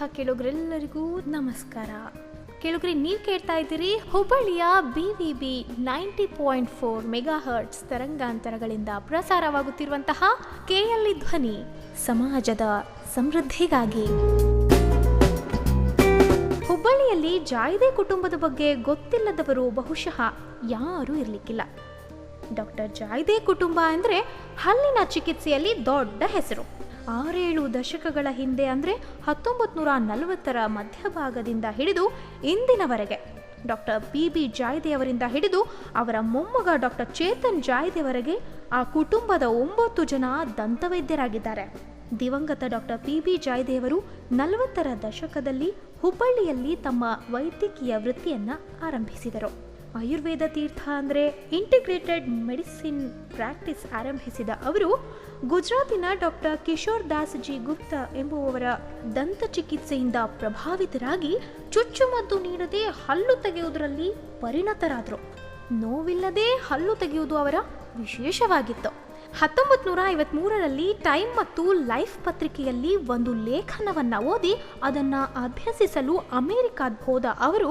ಕೇಳುವಂತಹ ಕೇಳುಗರೆಲ್ಲರಿಗೂ ನಮಸ್ಕಾರ. ಕೇಳುಗರೆ, ನೀವು ಕೇಳ್ತಾ ಇದ್ದೀರಿ ಹುಬ್ಬಳ್ಳಿಯ BVB 90.4 MHz ತರಂಗಾಂತರಗಳಿಂದ ಪ್ರಸಾರವಾಗುತ್ತಿರುವಂತಹ KLE ಧ್ವನಿ, ಸಮಾಜದ ಸಮೃದ್ಧಿಗಾಗಿ. ಹುಬ್ಬಳ್ಳಿಯಲ್ಲಿ ಜಾಯ್ದೆ ಕುಟುಂಬದ ಬಗ್ಗೆ ಗೊತ್ತಿಲ್ಲದವರು ಬಹುಶಃ ಯಾರೂ ಇರಲಿಕ್ಕಿಲ್ಲ. ಡಾಕ್ಟರ್ ಜಾಯ್ದೆ ಕುಟುಂಬ ಅಂದರೆ ಹಲ್ಲಿನ ಚಿಕಿತ್ಸೆಯಲ್ಲಿ ದೊಡ್ಡ ಹೆಸರು. 6-7 ದಶಕಗಳ ಹಿಂದೆ ಅಂದರೆ 1940ರ ಮಧ್ಯಭಾಗದಿಂದ ಹಿಡಿದು ಇಂದಿನವರೆಗೆ ಡಾಕ್ಟರ್ PB ಜಾಯ್ದೆಯವರಿಂದ ಹಿಡಿದು ಅವರ ಮೊಮ್ಮಗ ಡಾಕ್ಟರ್ ಚೇತನ್ ಜಾಯ್ದೆವರೆಗೆ ಆ ಕುಟುಂಬದ 9 ಜನ ದಂತವೈದ್ಯರಾಗಿದ್ದಾರೆ. ದಿವಂಗತ ಡಾಕ್ಟರ್ PB ಜಾಯ್ದೆಯವರು 40ರ ದಶಕದಲ್ಲಿ ಹುಬ್ಬಳ್ಳಿಯಲ್ಲಿ ತಮ್ಮ ವೈದ್ಯಕೀಯ ವೃತ್ತಿಯನ್ನು ಆರಂಭಿಸಿದರು. ಆಯುರ್ವೇದ ತೀರ್ಥ ಅಂದರೆ ಇಂಟಿಗ್ರೇಟೆಡ್ ಮೆಡಿಸಿನ್ ಪ್ರಾಕ್ಟೀಸ್ ಆರಂಭಿಸಿದ ಅವರು ಗುಜರಾತಿನ ಡಾಕ್ಟರ್ ಕಿಶೋರ್ ದಾಸ್ ಜಿ ಗುಪ್ತಾ ಎಂಬುವವರ ದಂತ ಚಿಕಿತ್ಸೆಯಿಂದ ಪ್ರಭಾವಿತರಾಗಿ ಚುಚ್ಚುಮದ್ದು ನೀಡದೆ ಹಲ್ಲು ತೆಗೆಯುವುದರಲ್ಲಿ ಪರಿಣತರಾದರು. ನೋವಿಲ್ಲದೆ ಹಲ್ಲು ತೆಗೆಯುವುದು ಅವರ ವಿಶೇಷವಾಗಿತ್ತು. 1953ರಲ್ಲಿ ಟೈಮ್ ಮತ್ತು ಲೈಫ್ ಪತ್ರಿಕೆಯಲ್ಲಿ ಒಂದು ಲೇಖನವನ್ನು ಓದಿ ಅದನ್ನು ಅಭ್ಯಸಿಸಲು ಅಮೆರಿಕಾದ ಹೋದ ಅವರು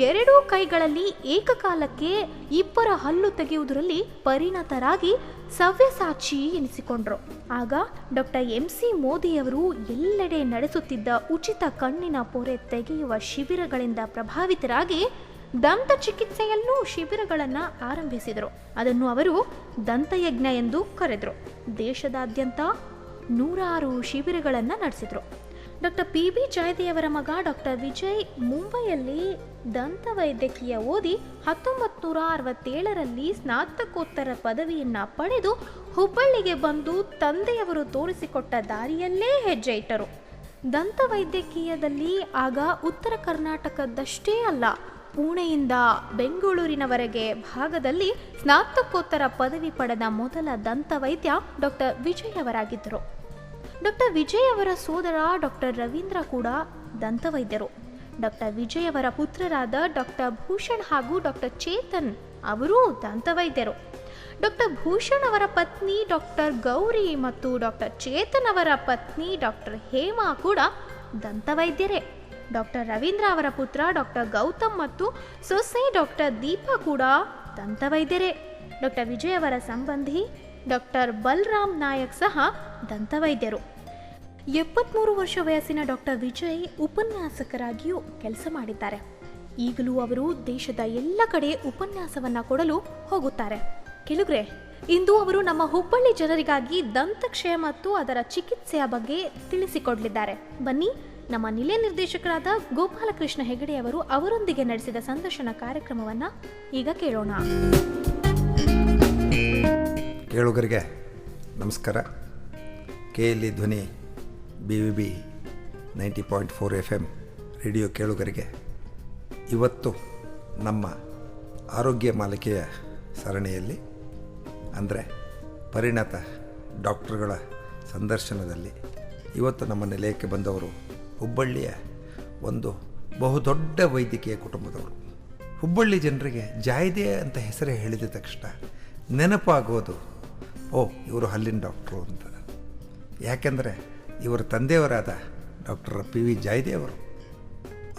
2 ಕೈಗಳಲ್ಲಿ ಏಕಕಾಲಕ್ಕೆ 2 ಹಲ್ಲು ತೆಗೆಯುವುದರಲ್ಲಿ ಪರಿಣತರಾಗಿ ಸವ್ಯಸಾಚಿ ಎನಿಸಿಕೊಂಡ್ರು. ಆಗ ಡಾಕ್ಟರ್ MC ಮೋದಿಯವರು ಎಲ್ಲೆಡೆ ನಡೆಸುತ್ತಿದ್ದ ಉಚಿತ ಕಣ್ಣಿನ ಪೊರೆ ತೆಗೆಯುವ ಶಿಬಿರಗಳಿಂದ ಪ್ರಭಾವಿತರಾಗಿ ದಂತ ಚಿಕಿತ್ಸೆಯಲ್ಲೂ ಶಿಬಿರಗಳನ್ನು ಆರಂಭಿಸಿದರು. ಅದನ್ನು ಅವರು ದಂತಯಜ್ಞ ಎಂದು ಕರೆದರು. ದೇಶದಾದ್ಯಂತ 100 ಶಿಬಿರಗಳನ್ನು ನಡೆಸಿದರು. ಡಾಕ್ಟರ್ PB ಜಾಯ್ದೆಯವರ ಮಗ ಡಾಕ್ಟರ್ ವಿಜಯ್ ಮುಂಬೈಯಲ್ಲಿ ದಂತವೈದ್ಯಕೀಯ ಓದಿ 1967ರಲ್ಲಿ ಸ್ನಾತಕೋತ್ತರ ಪದವಿಯನ್ನು ಪಡೆದು ಹುಬ್ಬಳ್ಳಿಗೆ ಬಂದು ತಂದೆಯವರು ತೋರಿಸಿಕೊಟ್ಟ ದಾರಿಯಲ್ಲೇ ಹೆಜ್ಜೆ ಇಟ್ಟರು. ದಂತವೈದ್ಯಕೀಯದಲ್ಲಿ ಆಗ ಉತ್ತರ ಕರ್ನಾಟಕದಷ್ಟೇ ಅಲ್ಲ, ಪುಣೆಯಿಂದ ಬೆಂಗಳೂರಿನವರೆಗೆ ಭಾಗದಲ್ಲಿ ಸ್ನಾತಕೋತ್ತರ ಪದವಿ ಪಡೆದ ಮೊದಲ ದಂತವೈದ್ಯ ಡಾಕ್ಟರ್ ವಿಜಯ್ ಅವರಾಗಿದ್ದರು. ಡಾಕ್ಟರ್ ವಿಜಯ್ ಅವರ ಸೋದರ ಡಾಕ್ಟರ್ ರವೀಂದ್ರ ಕೂಡ ದಂತವೈದ್ಯರು. ಡಾಕ್ಟರ್ ವಿಜಯ್ ಅವರ ಪುತ್ರರಾದ ಡಾಕ್ಟರ್ ಭೂಷಣ್ ಹಾಗೂ ಡಾಕ್ಟರ್ ಚೇತನ್ ಅವರೂ ದಂತವೈದ್ಯರು. ಡಾಕ್ಟರ್ ಭೂಷಣ್ ಅವರ ಪತ್ನಿ ಡಾಕ್ಟರ್ ಗೌರಿ ಮತ್ತು ಡಾಕ್ಟರ್ ಚೇತನ್ ಅವರ ಪತ್ನಿ ಡಾಕ್ಟರ್ ಹೇಮಾ ಕೂಡ ದಂತವೈದ್ಯರೇ. ಡಾಕ್ಟರ್ ರವೀಂದ್ರ ಅವರ ಪುತ್ರ ಡಾಕ್ಟರ್ ಗೌತಮ್ ಮತ್ತು ಸೊಸೆ ಡಾಕ್ಟರ್ ದೀಪಾ ಕೂಡ ದಂತವೈದ್ಯರೇ. ಡಾಕ್ಟರ್ ವಿಜಯ್ ಅವರ ಸಂಬಂಧಿ ಡಾಕ್ಟರ್ ಬಲರಾಮ್ ನಾಯಕ್ ಸಹ ದಂತವೈದ್ಯರು. 73 ವರ್ಷ ವಯಸ್ಸಿನ ಡಾಕ್ಟರ್ ವಿಜಯ್ ಉಪನ್ಯಾಸಕರಾಗಿಯೂ ಕೆಲಸ ಮಾಡಿದ್ದಾರೆ. ಈಗಲೂ ಅವರು ದೇಶದ ಎಲ್ಲ ಕಡೆ ಉಪನ್ಯಾಸವನ್ನು ಕೊಡಲು ಹೋಗುತ್ತಾರೆ. ಕೆಲುಗ್ರೆ, ಇಂದು ಅವರು ನಮ್ಮ ಹುಬ್ಬಳ್ಳಿ ಜನರಿಗಾಗಿ ದಂತಕ್ಷಯ ಮತ್ತು ಅದರ ಚಿಕಿತ್ಸೆಯ ಬಗ್ಗೆ ತಿಳಿಸಿಕೊಡಲಿದ್ದಾರೆ. ಬನ್ನಿ, ನಮ್ಮ ನಿಲಯ ನಿರ್ದೇಶಕರಾದ ಗೋಪಾಲಕೃಷ್ಣ ಹೆಗಡೆ ಅವರು ಅವರೊಂದಿಗೆ ನಡೆಸಿದ ಸಂದರ್ಶನ ಕಾರ್ಯಕ್ರಮವನ್ನು ಈಗ ಕೇಳೋಣ. ಕೇಳುಗರಿಗೆ ನಮಸ್ಕಾರ. KLE ಧ್ವನಿ BVB 90.4 FM ರೇಡಿಯೋ ಕೇಳುಗರಿಗೆ ಇವತ್ತು ನಮ್ಮ ಆರೋಗ್ಯ ಮಾಲಿಕೆಯ ಸರಣಿಯಲ್ಲಿ ಅಂದರೆ ಪರಿಣತ ಡಾಕ್ಟರ್ಗಳ ಸಂದರ್ಶನದಲ್ಲಿ ಇವತ್ತು ನಮ್ಮ ನಿಲಯಕ್ಕೆ ಬಂದವರು ಹುಬ್ಬಳ್ಳಿಯ ಒಂದು ಬಹುದೊಡ್ಡ ವೈದ್ಯಕೀಯ ಕುಟುಂಬದವರು. ಹುಬ್ಬಳ್ಳಿ ಜನರಿಗೆ ಜಾಯ್ದೆ ಅಂತ ಹೆಸರೇ ಹೇಳಿದ ತಕ್ಷಣ ನೆನಪಾಗೋದು, ಇವರು ಹಲ್ಲಿನ ಡಾಕ್ಟ್ರು ಅಂತ. ಯಾಕೆಂದರೆ ಇವರ ತಂದೆಯವರಾದ ಡಾಕ್ಟರ್ PB ಜಾಯ್ದೆ ಅವರು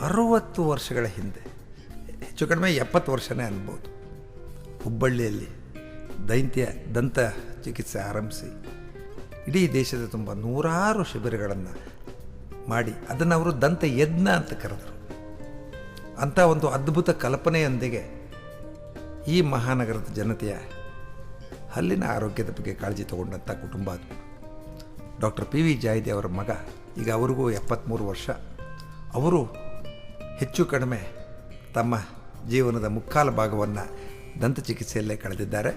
60 ವರ್ಷಗಳ ಹಿಂದೆ, ಹೆಚ್ಚು ಕಡಿಮೆ 70 ವರ್ಷನೇ ಅನ್ಬೋದು, ಹುಬ್ಬಳ್ಳಿಯಲ್ಲಿ ದಂತ ಚಿಕಿತ್ಸೆ ಆರಂಭಿಸಿ ಇಡೀ ದೇಶದ ತುಂಬ 100 ಶಿಬಿರಗಳನ್ನು ಮಾಡಿ ಅದನ್ನು ಅವರು ದಂತ ಯಜ್ಞ ಅಂತ ಕರೆದರು. ಅಂಥ ಒಂದು ಅದ್ಭುತ ಕಲ್ಪನೆಯೊಂದಿಗೆ ಈ ಮಹಾನಗರದ ಜನತೆಯ ಹಲ್ಲಿನ ಆರೋಗ್ಯದ ಬಗ್ಗೆ ಕಾಳಜಿ ತಗೊಂಡಂಥ ಕುಟುಂಬ ಅದು. ಡಾಕ್ಟರ್ PB ಜಾಯ್ದೆ ಅವರ ಮಗ, ಈಗ ಅವ್ರಿಗೂ 73 ವರ್ಷ. ಅವರು ಹೆಚ್ಚು ಕಡಿಮೆ ತಮ್ಮ ಜೀವನದ ಮುಕ್ಕಾಲು ಭಾಗವನ್ನು ದಂತ ಚಿಕಿತ್ಸೆಯಲ್ಲೇ ಕಳೆದಿದ್ದಾರೆ.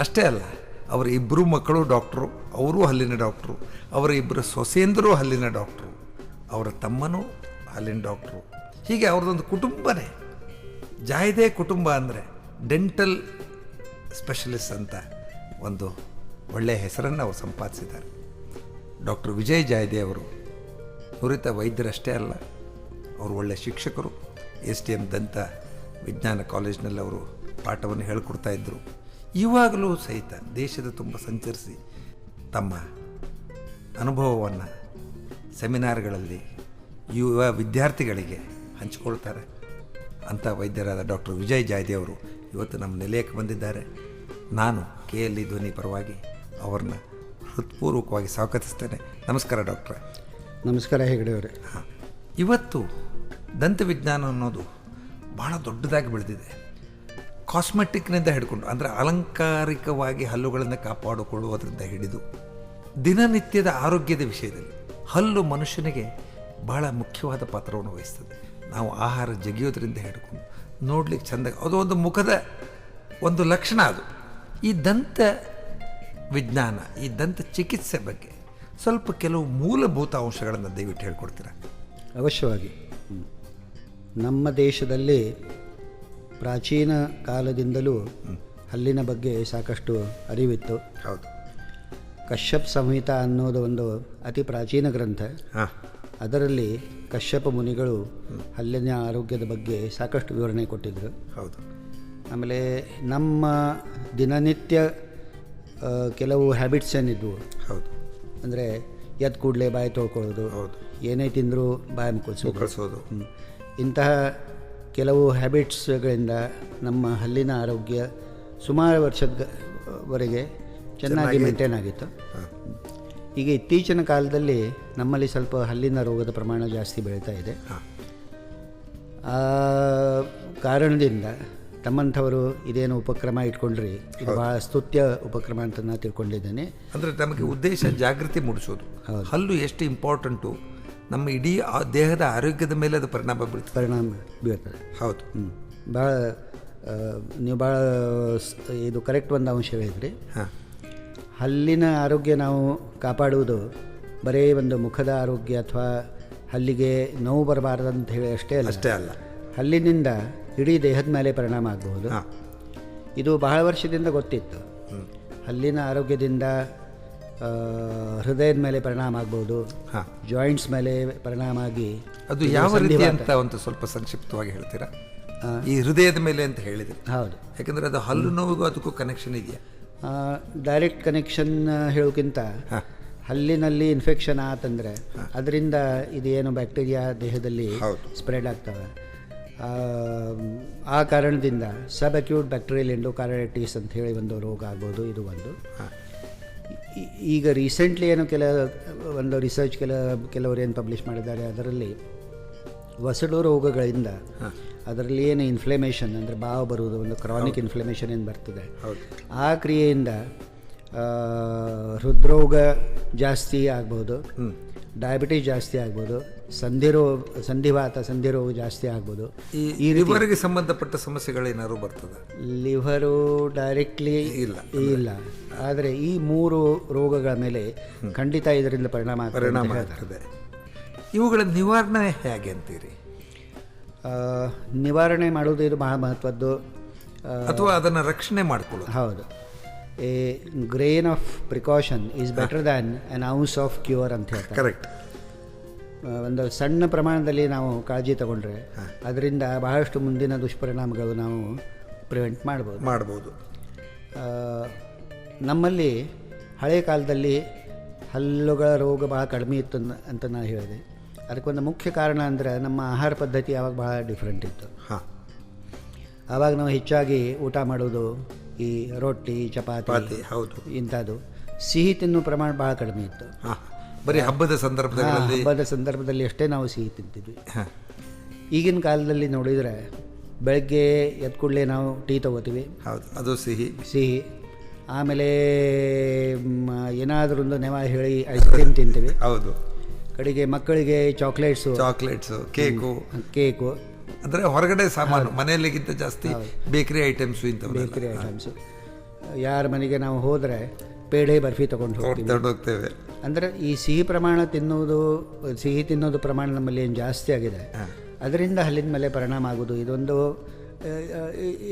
ಅಷ್ಟೇ ಅಲ್ಲ, ಅವರ 2 ಮಕ್ಕಳು ಡಾಕ್ಟ್ರು, ಅವರೂ ಹಲ್ಲಿನ ಡಾಕ್ಟ್ರು, ಅವರ 2 ಸೊಸೆಯಂದರೂ ಹಲ್ಲಿನ ಡಾಕ್ಟ್ರು, ಅವರ ತಮ್ಮನೂ ಹಲ್ಲಿನ ಡಾಕ್ಟ್ರು. ಹೀಗೆ ಅವ್ರದ್ದೊಂದು ಕುಟುಂಬನೇ. ಜಾಯ್ದೆ ಕುಟುಂಬ ಅಂದರೆ ಡೆಂಟಲ್ ಸ್ಪೆಷಲಿಸ್ಟ್ ಅಂತ ಒಂದು ಒಳ್ಳೆಯ ಹೆಸರನ್ನು ಅವರು ಸಂಪಾದಿಸಿದ್ದಾರೆ. ಡಾಕ್ಟರ್ ವಿಜಯ್ ಜಾಯ್ದೆ ಅವರು ನುರಿತ ವೈದ್ಯರಷ್ಟೇ ಅಲ್ಲ, ಅವರು ಒಳ್ಳೆಯ ಶಿಕ್ಷಕರು. STM ದಂತ ವಿಜ್ಞಾನ ಕಾಲೇಜಿನಲ್ಲಿ ಅವರು ಪಾಠವನ್ನು ಹೇಳಿಕೊಡ್ತಾಯಿದ್ದರು. ಇವಾಗಲೂ ಸಹಿತ ದೇಶದ ತುಂಬ ಸಂಚರಿಸಿ ತಮ್ಮ ಅನುಭವವನ್ನು ಸೆಮಿನಾರ್ಗಳಲ್ಲಿ ಯುವ ವಿದ್ಯಾರ್ಥಿಗಳಿಗೆ ಹಂಚಿಕೊಳ್ತಾರೆ. ಅಂಥ ವೈದ್ಯರಾದ ಡಾಕ್ಟರ್ ವಿಜಯ್ ಜಾಯ್ದೆ ಅವರು ಇವತ್ತು ನಮ್ಮ ನಿಲಯಕ್ಕೆ ಬಂದಿದ್ದಾರೆ. ನಾನು KLE ಧ್ವನಿ ಪರವಾಗಿ ಅವ್ರನ್ನ ಹೃತ್ಪೂರ್ವಕವಾಗಿ ಸ್ವಾಗತಿಸ್ತೇನೆ. ನಮಸ್ಕಾರ ಡಾಕ್ಟ್ರೆ. ನಮಸ್ಕಾರ ಹೆಗಡೆ ಅವರೇ. ಹಾಂ, ಇವತ್ತು ದಂತವಿಜ್ಞಾನ ಅನ್ನೋದು ಭಾಳ ದೊಡ್ಡದಾಗಿ ಬೆಳೆದಿದೆ. ಕಾಸ್ಮೆಟಿಕ್ನಿಂದ ಹಿಡ್ಕೊಂಡು, ಅಂದರೆ ಅಲಂಕಾರಿಕವಾಗಿ ಹಲ್ಲುಗಳನ್ನು ಕಾಪಾಡಿಕೊಳ್ಳುವುದರಿಂದ ಹಿಡಿದು ದಿನನಿತ್ಯದ ಆರೋಗ್ಯದ ವಿಷಯದಲ್ಲಿ ಹಲ್ಲು ಮನುಷ್ಯನಿಗೆ ಭಾಳ ಮುಖ್ಯವಾದ ಪಾತ್ರವನ್ನು ವಹಿಸ್ತದೆ. ನಾವು ಆಹಾರ ಜಗಿಯೋದ್ರಿಂದ ಹಿಡ್ಕೊಂಡು ನೋಡ್ಲಿಕ್ಕೆ ಚೆಂದ, ಅದು ಒಂದು ಮುಖದ ಒಂದು ಲಕ್ಷಣ. ಅದು ಈ ದಂತ ವಿಜ್ಞಾನ, ಈ ದಂತ ಚಿಕಿತ್ಸೆ ಬಗ್ಗೆ ಸ್ವಲ್ಪ ಕೆಲವು ಮೂಲಭೂತ ಅಂಶಗಳನ್ನು ದಯವಿಟ್ಟು ಹೇಳ್ಕೊಡ್ತೀರಾ? ಅವಶ್ಯವಾಗಿ. ನಮ್ಮ ದೇಶದಲ್ಲಿ ಪ್ರಾಚೀನ ಕಾಲದಿಂದಲೂ ಹಲ್ಲಿನ ಬಗ್ಗೆ ಸಾಕಷ್ಟು ಅರಿವಿತ್ತು. ಹೌದು. ಕಶ್ಯಪ್ ಸಂಹಿತ ಅನ್ನೋದು ಒಂದು ಅತಿ ಪ್ರಾಚೀನ ಗ್ರಂಥ. ಹಾಂ, ಅದರಲ್ಲಿ ಕಶ್ಯಪ ಮುನಿಗಳು ಹಲ್ಲಿನ ಆರೋಗ್ಯದ ಬಗ್ಗೆ ಸಾಕಷ್ಟು ವಿವರಣೆ ಕೊಟ್ಟಿದ್ದರು. ಹೌದು. ಆಮೇಲೆ ನಮ್ಮ ದಿನನಿತ್ಯ ಕೆಲವು ಹ್ಯಾಬಿಟ್ಸ್ ಏನಿದ್ವು. ಹೌದು. ಅಂದರೆ ಎದ್ದು ಕೂಡಲೇ ಬಾಯಿ ತೊಳ್ಕೊಳ್ಳೋದು, ಹೌದು, ಏನೇ ತಿಂದರೂ ಬಾಯಿ ಮುಕ್ಕಳಿಸೋದು, ಕಳಿಸೋದು, ಇಂತಹ ಕೆಲವು ಹ್ಯಾಬಿಟ್ಸ್ಗಳಿಂದ ನಮ್ಮ ಹಲ್ಲಿನ ಆರೋಗ್ಯ ಸುಮಾರು ವರ್ಷದವರೆಗೆ ಚೆನ್ನಾಗಿ ಮೇಂಟೈನ್ ಆಗಿತ್ತು. ಈಗ ಇತ್ತೀಚಿನ ಕಾಲದಲ್ಲಿ ನಮ್ಮಲ್ಲಿ ಸ್ವಲ್ಪ ಹಲ್ಲಿನ ರೋಗದ ಪ್ರಮಾಣ ಜಾಸ್ತಿ ಬೆಳೀತಾ ಇದೆ. ಆ ಕಾರಣದಿಂದ ತಮ್ಮಂಥವರು ಇದೇನು ಉಪಕ್ರಮ ಇಟ್ಕೊಂಡ್ರಿ, ಇದು ಭಾಳ ಸ್ತುತ್ಯ ಉಪಕ್ರಮ ಅಂತ ನಾನು ತಿಳ್ಕೊಂಡಿದ್ದೇನೆ. ಅಂದರೆ ನಮಗೆ ಉದ್ದೇಶ ಜಾಗೃತಿ ಮೂಡಿಸೋದು. ಹಲ್ಲು ಎಷ್ಟು ಇಂಪಾರ್ಟೆಂಟು, ನಮ್ಮ ಇಡೀ ದೇಹದ ಆರೋಗ್ಯದ ಮೇಲೆ ಅದು ಪರಿಣಾಮ ಬೀಳ್ತದೆ. ಹೌದು. ಭಾಳ ನೀವು ಭಾಳ ಇದು ಕರೆಕ್ಟ್ ಒಂದು ಅಂಶ ಹೇಳಿದ್ರಿ. ಹಾಂ, ಹಲ್ಲಿನ ಆರೋಗ್ಯ ನಾವು ಕಾಪಾಡುವುದು ಬರೀ ಒಂದು ಮುಖದ ಆರೋಗ್ಯ ಅಥವಾ ಹಲ್ಲಿಗೆ ನೋವು ಬರಬಾರ್ದು ಅಂತ ಹೇಳಿ ಅಷ್ಟೇ ಅಲ್ಲ. ಹಲ್ಲಿನಿಂದ ಇಡೀ ದೇಹದ ಮೇಲೆ ಪರಿಣಾಮ ಆಗಬಹುದು. ಇದು ಬಹಳ ವರ್ಷದಿಂದ ಗೊತ್ತಿತ್ತು. ಹಲ್ಲಿನ ಆರೋಗ್ಯದಿಂದ ಹೃದಯದ ಮೇಲೆ ಪರಿಣಾಮ ಆಗ್ಬೋದು, ಜಾಯಿಂಟ್ಸ್ ಮೇಲೆ ಪರಿಣಾಮ ಆಗಿ. ಅದು ಯಾವ ರೀತಿ ಅಂತ ಒಂದು ಸ್ವಲ್ಪ ಸಂಕ್ಷಿಪ್ತವಾಗಿ ಹೇಳ್ತೀರಾ? ಈ ಹೃದಯದ ಮೇಲೆ ಅಂತ ಹೇಳಿದ್ರಿ. ಹೌದು. ಯಾಕಂದರೆ ಅದು ಹಲ್ಲು ನೋವಿಗೂ ಅದಕ್ಕೂ ಕನೆಕ್ಷನ್ ಇದೆಯಾ? ಡೈರೆಕ್ಟ್ ಕನೆಕ್ಷನ್ ಹೇಳೋಕ್ಕಿಂತ ಹಲ್ಲಿನಲ್ಲಿ ಇನ್ಫೆಕ್ಷನ್ ಆತಂದರೆ ಅದರಿಂದ ಇದೇನು ಬ್ಯಾಕ್ಟೀರಿಯಾ ದೇಹದಲ್ಲಿ ಸ್ಪ್ರೆಡ್ ಆಗ್ತವೆ. ಆ ಕಾರಣದಿಂದ ಸಬ್ ಅಕ್ಯೂಟ್ ಬ್ಯಾಕ್ಟೀರಿಯಲ್ ಎಂಡೋಕಾರ್ಡೈಟಿಸ್ ಅಂತ ಹೇಳಿ ಒಂದು ರೋಗ ಆಗ್ಬೋದು. ಇದು ಒಂದು. ಈಗ ರೀಸೆಂಟ್ಲಿ ಏನು ಒಂದು ರಿಸರ್ಚ್ ಕೆಲವರು ಏನು ಪಬ್ಲಿಷ್ ಮಾಡಿದ್ದಾರೆ, ಅದರಲ್ಲಿ ವಸಡು ರೋಗಗಳಿಂದ ಅದರಲ್ಲಿ ಏನು ಇನ್ಫ್ಲಮೇಷನ್ ಅಂದರೆ ಬಾವು ಬರುವುದು, ಒಂದು ಕ್ರಾನಿಕ್ ಇನ್ಫ್ಲಮೇಷನ್ ಏನು ಬರ್ತದೆ, ಆ ಕ್ರಿಯೆಯಿಂದ ಹೃದ್ರೋಗ ಜಾಸ್ತಿ ಆಗ್ಬೋದು, ಡಯಾಬಿಟೀಸ್ ಜಾಸ್ತಿ ಆಗ್ಬೋದು, ಸಂಧಿ ರೋಗ ಜಾಸ್ತಿ ಆಗ್ಬೋದು. ಈ ಲಿವರ್ಗೆ ಸಂಬಂಧಪಟ್ಟ ಸಮಸ್ಯೆಗಳೇನಾದ್ರು ಬರ್ತದೆ? ಲಿವರು ಡೈರೆಕ್ಟ್ಲಿ ಇಲ್ಲ, ಆದರೆ ಈ 3 ರೋಗಗಳ ಮೇಲೆ ಖಂಡಿತ ಇದರಿಂದ ಪರಿಣಾಮ ಆಗ್ತದೆ. ಇವುಗಳ ನಿವಾರಣೆ ಹೇಗೆ ಅಂತೀರಿ? ನಿವಾರಣೆ ಮಾಡೋದು ಇದು ಬಹಳ ಮಹತ್ವದ್ದು. ಅಥವಾ ಅದನ್ನು ರಕ್ಷಣೆ ಮಾಡಿಕೊಳ್ಳೋದು. ಹೌದು. A grain of precaution is better than an ounce of cure ಅಂತ ಹೇಳ್ತಾರೆ. ಕರೆಕ್ಟ್. ಒಂದು ಸಣ್ಣ ಪ್ರಮಾಣದಲ್ಲಿ ನಾವು ಕಾಳಜಿ ತಗೊಂಡ್ರೆ ಅದರಿಂದ ಬಹಳಷ್ಟು ಮುಂದಿನ ದುಷ್ಪರಿಣಾಮಗಳು ನಾವು ಪ್ರಿವೆಂಟ್ ಮಾಡ್ಬೋದು. ನಮ್ಮಲ್ಲಿ ಹಳೆಯ ಕಾಲದಲ್ಲಿ ಹಲ್ಲುಗಳ ರೋಗ ಭಾಳ ಕಡಿಮೆ ಇತ್ತು ಅಂತ ನಾನು ಹೇಳಿದೆ. ಅದಕ್ಕೊಂದು ಮುಖ್ಯ ಕಾರಣ ಅಂದರೆ ನಮ್ಮ ಆಹಾರ ಪದ್ಧತಿ ಆವಾಗ ಭಾಳ ಡಿಫ್ರೆಂಟ್ ಇತ್ತು. ಆವಾಗ ನಾವು ಹೆಚ್ಚಾಗಿ ಊಟ ಮಾಡೋದು ಈ ರೊಟ್ಟಿ, ಚಪಾತಿ, ಹೌದು, ಇಂಥದ್ದು. ಸಿಹಿ ತಿನ್ನೋ ಪ್ರಮಾಣ ಭಾಳ ಕಡಿಮೆ ಇತ್ತು. ಬರೀ ಹಬ್ಬದ ಸಂದರ್ಭದಲ್ಲಿ ಅಷ್ಟೇ ನಾವು ಸಿಹಿ ತಿಂತಿದ್ವಿ. ಈಗಿನ ಕಾಲದಲ್ಲಿ ನೋಡಿದರೆ ಬೆಳಗ್ಗೆ ಎದ್ದ ಕೂಡಲೇ ನಾವು ಟೀ ತೊಗೋತೀವಿ. ಹೌದು, ಅದು ಸಿಹಿ. ಆಮೇಲೆ ಏನಾದರೂ ಒಂದು ನೆವ ಹೇಳಿ ಐಸ್ ಕ್ರೀಮ್ ತಿಂತೀವಿ. ಹೌದು. ಕಡೆಗೆ ಮಕ್ಕಳಿಗೆ ಚಾಕ್ಲೇಟ್ಸು, ಕೇಕು. ಅಂದರೆ ಹೊರಗಡೆ ಸಾಮಾನು, ಮನೆಯಲ್ಲಿಗಿಂತ ಜಾಸ್ತಿ ಬೇಕರಿ ಐಟಮ್ಸು. ಯಾರ ಮನೆಗೆ ನಾವು ಹೋದರೆ ಪೇಢೆ ಬರ್ಫಿ ತೊಗೊಂಡು ಹೋಗ್ತೇವೆ. ಅಂದರೆ ಈ ಸಿಹಿ ತಿನ್ನೋದು ಪ್ರಮಾಣ ನಮ್ಮಲ್ಲಿ ಏನು ಜಾಸ್ತಿ ಆಗಿದೆ, ಅದರಿಂದ ಹಲ್ಲಿನ ಮೇಲೆ ಪರಿಣಾಮ ಆಗೋದು ಇದೊಂದು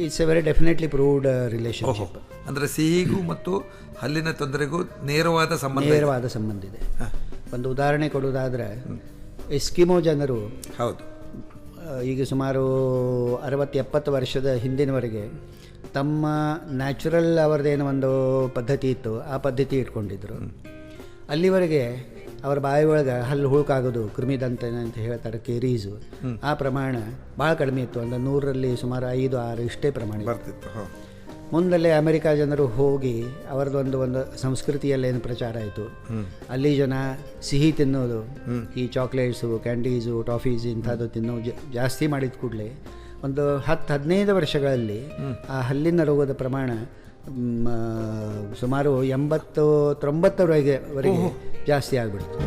it's A very definitely proved relationship. ಅಂದರೆ ಸಿಹಿಗೂ ಮತ್ತು ಹಲ್ಲಿನ ತೊಂದರೆಗೂ ನೇರವಾದ ಸಂಬಂಧ ಇದೆ. ಒಂದು ಉದಾಹರಣೆ ಕೊಡುವುದಾದರೆ, ಎಸ್ಕಿಮೋ ಜನರು ಈಗ ಸುಮಾರು 60-70 ವರ್ಷದ ಹಿಂದಿನವರೆಗೆ ತಮ್ಮ ನ್ಯಾಚುರಲ್ ಅವರದ್ದೇನೋ ಒಂದು ಪದ್ಧತಿ ಇತ್ತು, ಆ ಪದ್ಧತಿ ಇಟ್ಕೊಂಡಿದ್ರು. ಅಲ್ಲಿವರೆಗೆ ಅವ್ರ ಬಾಯಿ ಒಳಗೆ ಹಲ್ಲು ಹುಳುಕಾಗೋದು ಕೃಮಿದಂತ ಅಂತ ಹೇಳ್ತಾರೆ ಕೇರೀಸು, ಆ ಪ್ರಮಾಣ ಭಾಳ ಕಡಿಮೆ ಇತ್ತು. ಅಂದರೆ 100ರಲ್ಲಿ ಸುಮಾರು 5-6 ಇಷ್ಟೇ ಪ್ರಮಾಣ ಬರ್ತಿತ್ತು. ಮುಂದಲ್ಲೇ ಅಮೆರಿಕ ಜನರು ಹೋಗಿ ಅವರದೊಂದು ಸಂಸ್ಕೃತಿಯಲ್ಲಿ ಏನು ಪ್ರಚಾರ ಆಯಿತು, ಅಲ್ಲಿ ಜನ ಸಿಹಿ ತಿನ್ನೋದು, ಈ ಚಾಕ್ಲೇಟ್ಸು, ಕ್ಯಾಂಡೀಸು, ಟಾಫೀಸ್ ಇಂಥದ್ದು ತಿನ್ನೋದು ಜಾಸ್ತಿ ಮಾಡಿದ ಕೂಡಲೇ ಒಂದು 10-15 ವರ್ಷಗಳಲ್ಲಿ ಆ ಹಲ್ಲಿನ ರೋಗದ ಪ್ರಮಾಣ ಸುಮಾರು 80-90ವರೆಗೆ ಜಾಸ್ತಿ ಆಗಿಬಿಡ್ತು.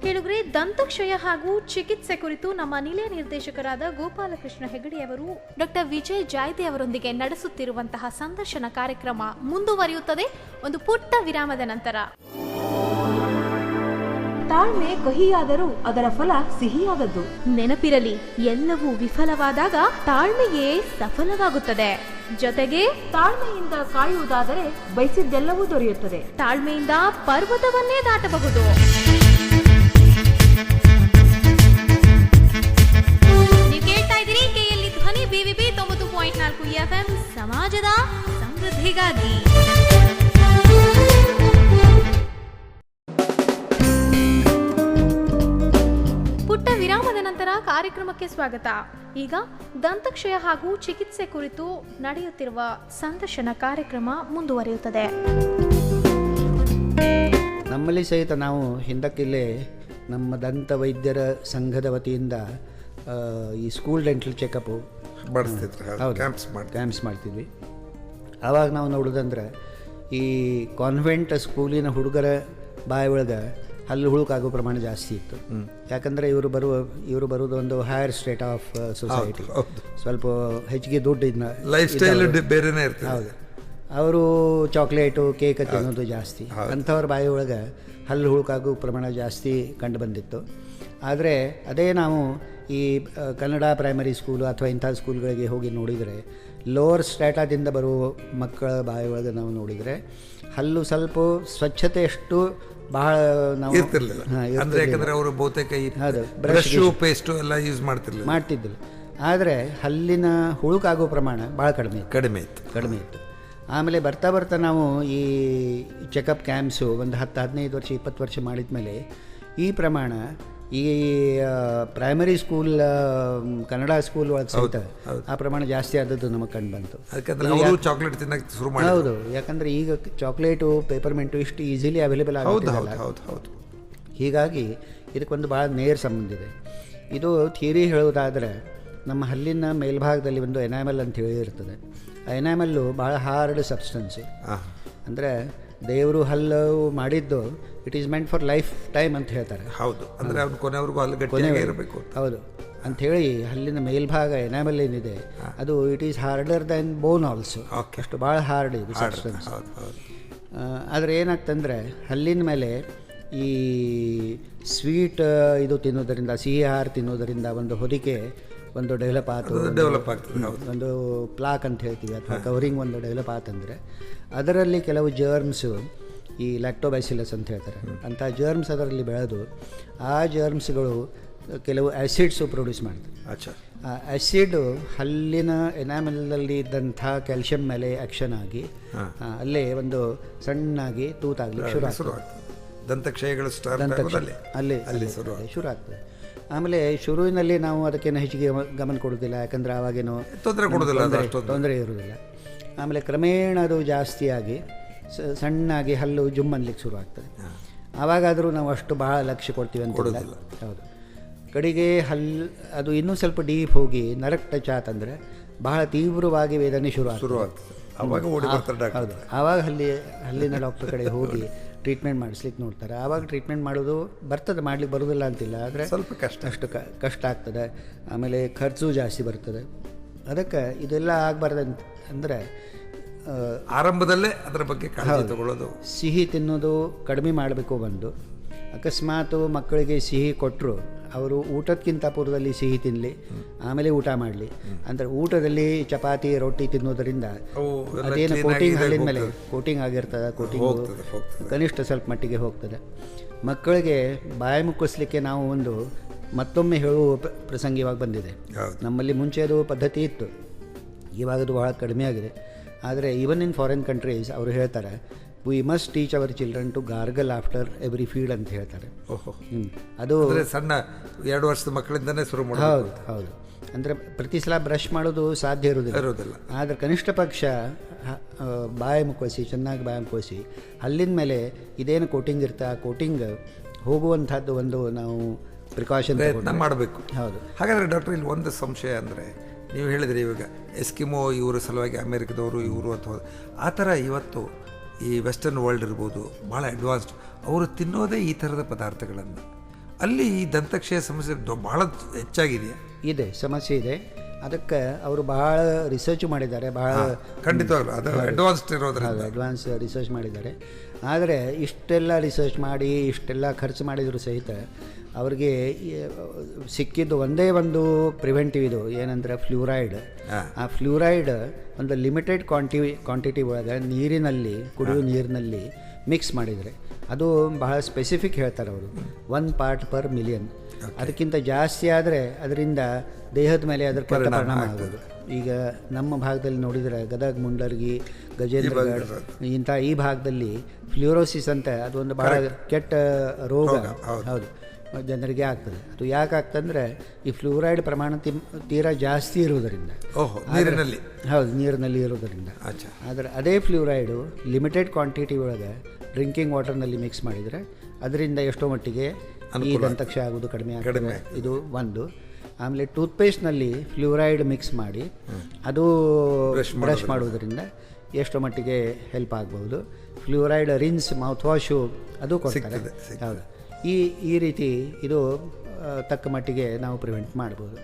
ಕೇಳುಗರೆ, ದಂತಕ್ಷಯ ಹಾಗೂ ಚಿಕಿತ್ಸೆ ಕುರಿತು ನಮ್ಮ ನಿಲಯ ನಿರ್ದೇಶಕರಾದ ಗೋಪಾಲಕೃಷ್ಣ ಹೆಗಡೆಯವರು ಡಾಕ್ಟರ್ ವಿಜಯ್ ಜಾಯ್ದೆ ಅವರೊಂದಿಗೆ ನಡೆಸುತ್ತಿರುವಂತಹ ಸಂದರ್ಶನ ಕಾರ್ಯಕ್ರಮ ಮುಂದುವರಿಯುತ್ತದೆ ಒಂದು ಪುಟ್ಟ ವಿರಾಮದ ನಂತರ. ತಾಳ್ಮೆ ಕಹಿಯಾದರೂ ಅದರ ಫಲ ಸಿಹಿಯಾದದ್ದು. ನೆನಪಿರಲಿ, ಎಲ್ಲವೂ ವಿಫಲವಾದಾಗ ತಾಳ್ಮೆಯೇ ಸಫಲವಾಗುತ್ತದೆ. ಜೊತೆಗೆ ತಾಳ್ಮೆಯಿಂದ ಕಾಯುವುದಾದರೆ ಬಯಸಿದ್ದೆಲ್ಲವೂ ದೊರೆಯುತ್ತದೆ. ತಾಳ್ಮೆಯಿಂದ ಪರ್ವತವನ್ನೇ ದಾಟಬಹುದು. ನೀವು ಕೇಳ್ತಾ ಇದ್ದೀರಿ ಕೆಎಲ್ಇ ಧ್ವನಿ BVP 90.4 FM ಸಮಾಜದ ಸಮೃದ್ಧಿಗಾಗಿ. ಪುಟ್ಟ ವಿರಾಮದ ನಂತರ ಕಾರ್ಯಕ್ರಮಕ್ಕೆ ಸ್ವಾಗತ. ಈಗ ದಂತಕ್ಷಯ ಹಾಗೂ ಚಿಕಿತ್ಸೆ ಕುರಿತು ನಡೆಯುತ್ತಿರುವ ಸಂದರ್ಶನ ಕಾರ್ಯಕ್ರಮ ಮುಂದುವರಿಯುತ್ತದೆ. ನಮ್ಮಲ್ಲಿ ಸಹಿತ ನಾವು ಹಿಂದಕ್ಕಿಲ್ಲೇ ನಮ್ಮ ದಂತ ವೈದ್ಯರ ಸಂಘದ ವತಿಯಿಂದ ಈ ಸ್ಕೂಲ್ ಡೆಂಟಲ್ ಚೆಕಪ್ಪು ಕ್ಯಾಂಪ್ಸ್ ಮಾಡ್ತಿದ್ವಿ. ಆವಾಗ ನಾವು ನೋಡೋದಂದ್ರೆ ಈ ಕಾನ್ವೆಂಟ್ ಸ್ಕೂಲಿನ ಹುಡುಗರ ಬಾಯಿ ಒಳಗೆ ಹಲ್ಲು ಹುಳುಕಾಗೋ ಪ್ರಮಾಣ ಜಾಸ್ತಿ ಇತ್ತು. ಯಾಕಂದರೆ ಇವರು ಬರೋದು ಒಂದು ಹೈಯರ್ ಸ್ಟೇಟ್ ಆಫ್ ಸೊಸೈಟಿ, ಸ್ವಲ್ಪ ಹೆಚ್ಚಿಗೆ ದುಡ್ಡು ಲೈಫ್ ಸ್ಟೈಲ್ ಬೇರೆನೇ ಇರ್ತದೆ. ಹೌದು, ಅವರು ಚಾಕ್ಲೇಟು, ಕೇಕ್ ತಿನ್ನೋದು ಜಾಸ್ತಿ. ಅಂಥವ್ರ ಬಾಯಿ ಒಳಗೆ ಹಲ್ಲು ಹುಳುಕಾಗೋ ಪ್ರಮಾಣ ಜಾಸ್ತಿ ಕಂಡು ಬಂದಿತ್ತು. ಆದರೆ ಅದೇ ನಾವು ಈ ಕನ್ನಡ ಪ್ರೈಮರಿ ಸ್ಕೂಲು ಅಥವಾ ಇಂಥ ಸ್ಕೂಲ್ಗಳಿಗೆ ಹೋಗಿ ನೋಡಿದರೆ, ಲೋವರ್ ಸ್ಟ್ಯಾಟಾದಿಂದ ಬರುವ ಮಕ್ಕಳ ಬಾಯಿ ಒಳಗೆ ನಾವು ನೋಡಿದರೆ ಹಲ್ಲು ಸ್ವಲ್ಪ ಸ್ವಚ್ಛತೆ ಅಷ್ಟು ಬಹಳ ನಾವು ಇರ್ತಿರ್ಲಿಲ್ಲ. ಯಾಕಂದ್ರೆ ಅವರು ಬಹುತೇಕ ಬ್ರಷ್ ಪೇಸ್ಟು ಎಲ್ಲ ಯೂಸ್ ಮಾಡ್ತಿದ್ದಿಲ್ಲ. ಆದರೆ ಹಲ್ಲಿನ ಹುಳುಕಾಗೋ ಪ್ರಮಾಣ ಭಾಳ ಕಡಿಮೆ ಇತ್ತು. ಆಮೇಲೆ ಬರ್ತಾ ನಾವು ಈ ಚೆಕಪ್ ಕ್ಯಾಂಪ್ಸು ಒಂದು 10-15 ವರ್ಷ 20 ವರ್ಷ ಮಾಡಿದ ಮೇಲೆ ಈ ಪ್ರಮಾಣ ಈ ಪ್ರೈಮರಿ ಸ್ಕೂಲ್ ಕನ್ನಡ ಸ್ಕೂಲ್ ಒಳಗೆ ಸಹಿತ ಆ ಪ್ರಮಾಣ ಜಾಸ್ತಿ ಆದದ್ದು ನಮಗೆ ಕಂಡು ಬಂತು. ಚಾಕ್ಲೇಟ್ ತಿನ್ನಕ್ಕೆ ಶುರು ಮಾಡಿ. ಹೌದು, ಯಾಕಂದರೆ ಈಗ ಚಾಕ್ಲೇಟು, ಪೇಪರ್ಮೆಂಟು ಇಷ್ಟು ಈಸಿಲಿ ಅವೈಲೇಬಲ್ ಆಗೋದಿಲ್ಲ. ಹೀಗಾಗಿ ಇದಕ್ಕೊಂದು ಭಾಳ ನೇರ ಸಂಬಂಧ ಇದೆ. ಇದು ಥಿಯರಿ ಹೇಳೋದಾದರೆ, ನಮ್ಮ ಹಲ್ಲಿನ ಮೇಲ್ಭಾಗದಲ್ಲಿ ಒಂದು ಎನಾಮಲ್ ಅಂತ ಹೇಳಿ ಇರ್ತದೆ. ಆ ಎನಾಮಲ್ಲು ಭಾಳ ಹಾರ್ಡ್ ಸಬ್ಸ್ಟೆನ್ಸು. ಅಂದರೆ ದೇವರು ಹಲ್ಲು ಮಾಡಿದ್ದು it is meant for life time ಅಂತ ಹೇಳ್ತಾರೆ. ಹೌದು, ಅಂದರೆ ಅವ್ನು ಕೊನೆವರೆಗೂ ಹಲ್ಲು ಗಟ್ಟಿಯಾಗಿ ಇರಬೇಕು. ಹೌದು, ಅಂಥೇಳಿ ಹಲ್ಲಿನ ಮೇಲ್ಭಾಗ ಎನಾಮಲ್ ಏನಿದೆ ಅದು it is harder than bone also. ಅಷ್ಟು ಭಾಳ ಹಾರ್ಡ್ ಇದು ಸಬ್ಸ್ಟೆನ್ಸ್. ಆದರೆ ಏನಾಗ್ತಂದರೆ ಹಲ್ಲಿನ ಮೇಲೆ ಈ ಸ್ವೀಟ್ ಇದು ತಿನ್ನೋದರಿಂದ, ಸಿಹಿ ಆಹಾರ ತಿನ್ನೋದರಿಂದ ಒಂದು ಹೊದಿಕೆ ಒಂದು ಡೆವಲಪ್ ಆಗ್ತದೆ, ಒಂದು ಪ್ಲಾಕ್ ಅಂತ ಹೇಳ್ತೀವಿ, ಅಥವಾ ಕವರಿಂಗ್ ಒಂದು ಡೆವಲಪ್ ಆತಂದರೆ ಅದರಲ್ಲಿ ಕೆಲವು ಜರ್ಮ್ಸು, ಈ ಲ್ಯಾಕ್ಟೋಬ್ಯಾಸಿಲಸ್ ಅಂತ ಹೇಳ್ತಾರೆ, ಅಂಥ ಜರ್ಮ್ಸ್ ಅದರಲ್ಲಿ ಬೆಳೆದು ಆ ಜರ್ಮ್ಸ್ಗಳು ಕೆಲವು ಆ್ಯಸಿಡ್ಸು ಪ್ರೊಡ್ಯೂಸ್ ಮಾಡ್ತವೆ. ಆ ಆ್ಯಸಿಡು ಹಲ್ಲಿನ ಎನಾಮಲಲ್ಲಿ ಇದ್ದಂಥ ಕ್ಯಾಲ್ಶಿಯಂ ಮೇಲೆ ಆ್ಯಕ್ಷನ್ ಆಗಿ ಅಲ್ಲೇ ಒಂದು ಸಣ್ಣಾಗಿ ತೂತಾಗಲಿಕ್ಕೆ ಶುರು ಆಗ್ತದೆ. ದಂತಕ್ಷಯಗಳು ಅಲ್ಲಿ ಶುರು ಆಗ್ತದೆ. ಆಮೇಲೆ ಶುರುವಿನಲ್ಲಿ ನಾವು ಅದಕ್ಕೇನು ಹೆಚ್ಚಿಗೆ ಗಮನ ಕೊಡೋದಿಲ್ಲ, ಯಾಕಂದರೆ ಆವಾಗೇನು ತೊಂದರೆ ಇರೋದಿಲ್ಲ. ಆಮೇಲೆ ಕ್ರಮೇಣ ಅದು ಜಾಸ್ತಿಯಾಗಿ ಸಣ್ಣಾಗಿ ಹಲ್ಲು ಜುಮ್ ಅನ್ಲಿಕ್ಕೆ ಶುರು ಆಗ್ತದೆ. ಆವಾಗಾದರೂ ನಾವು ಅಷ್ಟು ಭಾಳ ಲಕ್ಷ್ಯ ಕೊಡ್ತೀವಿ ಅಂತ. ಹೌದು, ಕಡೆಗೆ ಅದು ಇನ್ನೂ ಸ್ವಲ್ಪ ಡೀಪ್ ಹೋಗಿ ನರಕ್ ಟಚ್ ಆತಂದರೆ ಬಹಳ ತೀವ್ರವಾಗಿ ವೇದನೆ ಶುರು ಆಗ್ತದೆ. ಹೌದು, ಆವಾಗ ಹಲ್ಲಿನ ಡಾಕ್ಟರ್ ಕಡೆ ಹೋಗಿ ಟ್ರೀಟ್ಮೆಂಟ್ ಮಾಡಿಸ್ಲಿಕ್ಕೆ ನೋಡ್ತಾರೆ. ಆವಾಗ ಟ್ರೀಟ್ಮೆಂಟ್ ಮಾಡೋದು ಮಾಡ್ಲಿಕ್ಕೆ ಬರೋದಿಲ್ಲ ಅಂತಿಲ್ಲ, ಆದರೆ ಸ್ವಲ್ಪ ಅಷ್ಟು ಕಷ್ಟ ಆಗ್ತದೆ. ಆಮೇಲೆ ಖರ್ಚು ಜಾಸ್ತಿ ಬರ್ತದೆ. ಅದಕ್ಕೆ ಇದೆಲ್ಲ ಆಗಬಾರ್ದು ಅಂದರೆ ಆರಂಭದಲ್ಲೇ ಅದರ ಬಗ್ಗೆ ಕಾಳಜಿ ತಗೊಳ್ಳೋದು. ಸಿಹಿ ತಿನ್ನೋದು ಕಡಿಮೆ ಮಾಡಬೇಕು. ಅಕಸ್ಮಾತ್ ಮಕ್ಕಳಿಗೆ ಸಿಹಿ ಕೊಟ್ಟರು, ಅವರು ಊಟಕ್ಕಿಂತ ಪೂರ್ವದಲ್ಲಿ ಸಿಹಿ ತಿನ್ನಲಿ, ಆಮೇಲೆ ಊಟ ಮಾಡಲಿ. ಅಂದರೆ ಊಟದಲ್ಲಿ ಚಪಾತಿ, ರೊಟ್ಟಿ ತಿನ್ನೋದರಿಂದ ಅದೇನು ಕೋಟಿಂಗ್ ಹಲ್ಲಿನ ಮೇಲೆ ಕೋಟಿಂಗ್ ಆಗಿರ್ತದೆ, ಕೋಟಿಂಗ್ ಕನಿಷ್ಠ ಸ್ವಲ್ಪ ಮಟ್ಟಿಗೆ ಹೋಗ್ತದೆ. ಮಕ್ಕಳಿಗೆ ಬಾಯಿ ಮುಕ್ಕಿಸ್ಲಿಕ್ಕೆ ನಾವು ಮತ್ತೊಮ್ಮೆ ಹೇಳುವ ಪ್ರಸಂಗ ಇವಾಗ ಬಂದಿದೆ. ನಮ್ಮಲ್ಲಿ ಮುಂಚೆ ಅದು ಪದ್ಧತಿ ಇತ್ತು, ಇವಾಗ ಅದು ಭಾಳ ಕಡಿಮೆ ಆಗಿದೆ. ಆದರೆ ಈವನ್ ಇನ್ ಫಾರಿನ್ ಕಂಟ್ರೀಸ್ ಅವರು ಹೇಳ್ತಾರೆ, we must teach our children to gargle after every feed ಅಂತ ಹೇಳ್ತಾರೆ. ಓಹೋ, ಅದು ಸಣ್ಣ 2 ವರ್ಷದ ಮಕ್ಕಳಿಂದನೇ ಶುರು ಮಾಡಿ. ಹೌದು ಹೌದು. ಅಂದರೆ ಪ್ರತಿ ಸಲ ಬ್ರಷ್ ಮಾಡೋದು ಸಾಧ್ಯ ಇರೋದಿಲ್ಲ. ಆದರೆ ಕನಿಷ್ಠ ಪಕ್ಷ ಬಾಯಿ ಮುಕ್ಕೋಸಿ, ಚೆನ್ನಾಗಿ ಬಾಯಿ ಮುಕ್ಕೋಸಿ, ಅಲ್ಲಿನ ಮೇಲೆ ಇದೇನು ಕೋಟಿಂಗ್ ಇರುತ್ತೆ ಆ ಕೋಟಿಂಗ್ ಹೋಗುವಂಥದ್ದು ಒಂದು ನಾವು ಪ್ರಿಕಾಷನ್ ಪ್ರಯತ್ನ ಮಾಡಬೇಕು. ಹೌದು. ಹಾಗಾದರೆ ಡಾಕ್ಟರ್, ಇಲ್ಲಿ ಒಂದು ಸಂಶಯ ಅಂದರೆ, ನೀವು ಹೇಳಿದ್ರಿ ಇವಾಗ ಎಸ್ಕಿಮೋ ಇವರ ಸಲುವಾಗಿ ಅಮೇರಿಕದವರು ಇವರು ಅಥವಾ ಆ ಥರ ಇವತ್ತು ಈ ವೆಸ್ಟರ್ನ್ ವರ್ಲ್ಡ್ ಇರ್ಬೋದು, ಭಾಳ ಅಡ್ವಾನ್ಸ್ಡ್, ಅವರು ತಿನ್ನೋದೇ ಈ ಥರದ ಪದಾರ್ಥಗಳನ್ನು. ಅಲ್ಲಿ ಈ ದಂತಕ್ಷಯ ಸಮಸ್ಯೆ ಭಾಳ ಹೆಚ್ಚಾಗಿದೆಯಾ? ಇದೆ, ಸಮಸ್ಯೆ ಇದೆ. ಅದಕ್ಕೆ ಅವರು ಬಹಳ ರಿಸರ್ಚ್ ಮಾಡಿದ್ದಾರೆ, ಬಹಳ ಖಂಡಿತವಾಗ್ಲೂ ಅದು ಅಡ್ವಾನ್ಸ್ಡ್ ಇರೋದ್ರಿಂದ ಅಡ್ವಾನ್ಸ್ ರಿಸರ್ಚ್ ಮಾಡಿದ್ದಾರೆ. ಆದರೆ ಇಷ್ಟೆಲ್ಲ ರಿಸರ್ಚ್ ಮಾಡಿ ಇಷ್ಟೆಲ್ಲ ಖರ್ಚು ಮಾಡಿದರೂ ಸಹಿತ ಅವ್ರಿಗೆ ಸಿಕ್ಕಿದ್ದು ಒಂದೇ ಒಂದು ಪ್ರಿವೆಂಟಿವ್ ಇದು ಏನಂದರೆ ಫ್ಲೂರೈಡ್. ಆ ಫ್ಲೂರೈಡ್ ಒಂದು ಲಿಮಿಟೆಡ್ ಕ್ವಾಂಟಿಟಿ ಒಳಗೆ ನೀರಿನಲ್ಲಿ, ಕುಡಿಯುವ ನೀರಿನಲ್ಲಿ ಮಿಕ್ಸ್ ಮಾಡಿದರೆ ಅದು ಬಹಳ ಸ್ಪೆಸಿಫಿಕ್ ಹೇಳ್ತಾರೆ ಅವರು, 1 ಪಾರ್ಟ್ ಪರ್ ಮಿಲಿಯನ್. ಅದಕ್ಕಿಂತ ಜಾಸ್ತಿ ಆದರೆ ಅದರಿಂದ ದೇಹದ ಮೇಲೆ ಅದರ ಕೆಟ್ಟ ಪರಿಣಾಮ ಆಗೋದು. ಈಗ ನಮ್ಮ ಭಾಗದಲ್ಲಿ ನೋಡಿದರೆ ಗದಗ, ಮುಂಡರ್ಗಿ, ಗಜೇಂದ್ರಗಢ ಇಂಥ ಈ ಭಾಗದಲ್ಲಿ ಫ್ಲೂರೋಸಿಸ್ ಅಂತ ಅದೊಂದು ಬಹಳ ಕೆಟ್ಟ ರೋಗ. ಹೌದು, ಜನರಿಗೆ ಆಗ್ತದೆ. ಅದು ಯಾಕೆ ಆಗ್ತಂದ್ರೆ ಈ ಫ್ಲೂರೈಡ್ ಪ್ರಮಾಣ ತೀರಾ ಜಾಸ್ತಿ ಇರುವುದರಿಂದ. ನೀರಿನಲ್ಲಿ. ಹೌದು, ನೀರಿನಲ್ಲಿ ಇರೋದರಿಂದ. ಆದರೆ ಅದೇ ಫ್ಲೂರೈಡು ಲಿಮಿಟೆಡ್ ಕ್ವಾಂಟಿಟಿ ಒಳಗೆ ಡ್ರಿಂಕಿಂಗ್ ವಾಟರ್ನಲ್ಲಿ ಮಿಕ್ಸ್ ಮಾಡಿದರೆ ಅದರಿಂದ ಎಷ್ಟೋ ಮಟ್ಟಿಗೆ ಈ ದಂತಕ್ಷಯ ಆಗೋದು ಕಡಿಮೆ ಆಗ್ತದೆ. ಇದು ಒಂದು. ಆಮೇಲೆ ಟೂತ್ಪೇಸ್ಟ್ನಲ್ಲಿ ಫ್ಲೂರೈಡ್ ಮಿಕ್ಸ್ ಮಾಡಿ ಅದು ಬ್ರಷ್ ಮಾಡುವುದರಿಂದ ಎಷ್ಟೋ ಮಟ್ಟಿಗೆ ಹೆಲ್ಪ್ ಆಗ್ಬೋದು. ಫ್ಲೂರೈಡ್ ರಿನ್ಸ್, ಮೌತ್ ವಾಶು ಅದು ಕೊಡ್ತಾರೆ. ಹೌದು. ಈ ರೀತಿ ಇದು ತಕ್ಕ ಮಟ್ಟಿಗೆ ನಾವು ಪ್ರಿವೆಂಟ್ ಮಾಡ್ಬೋದು.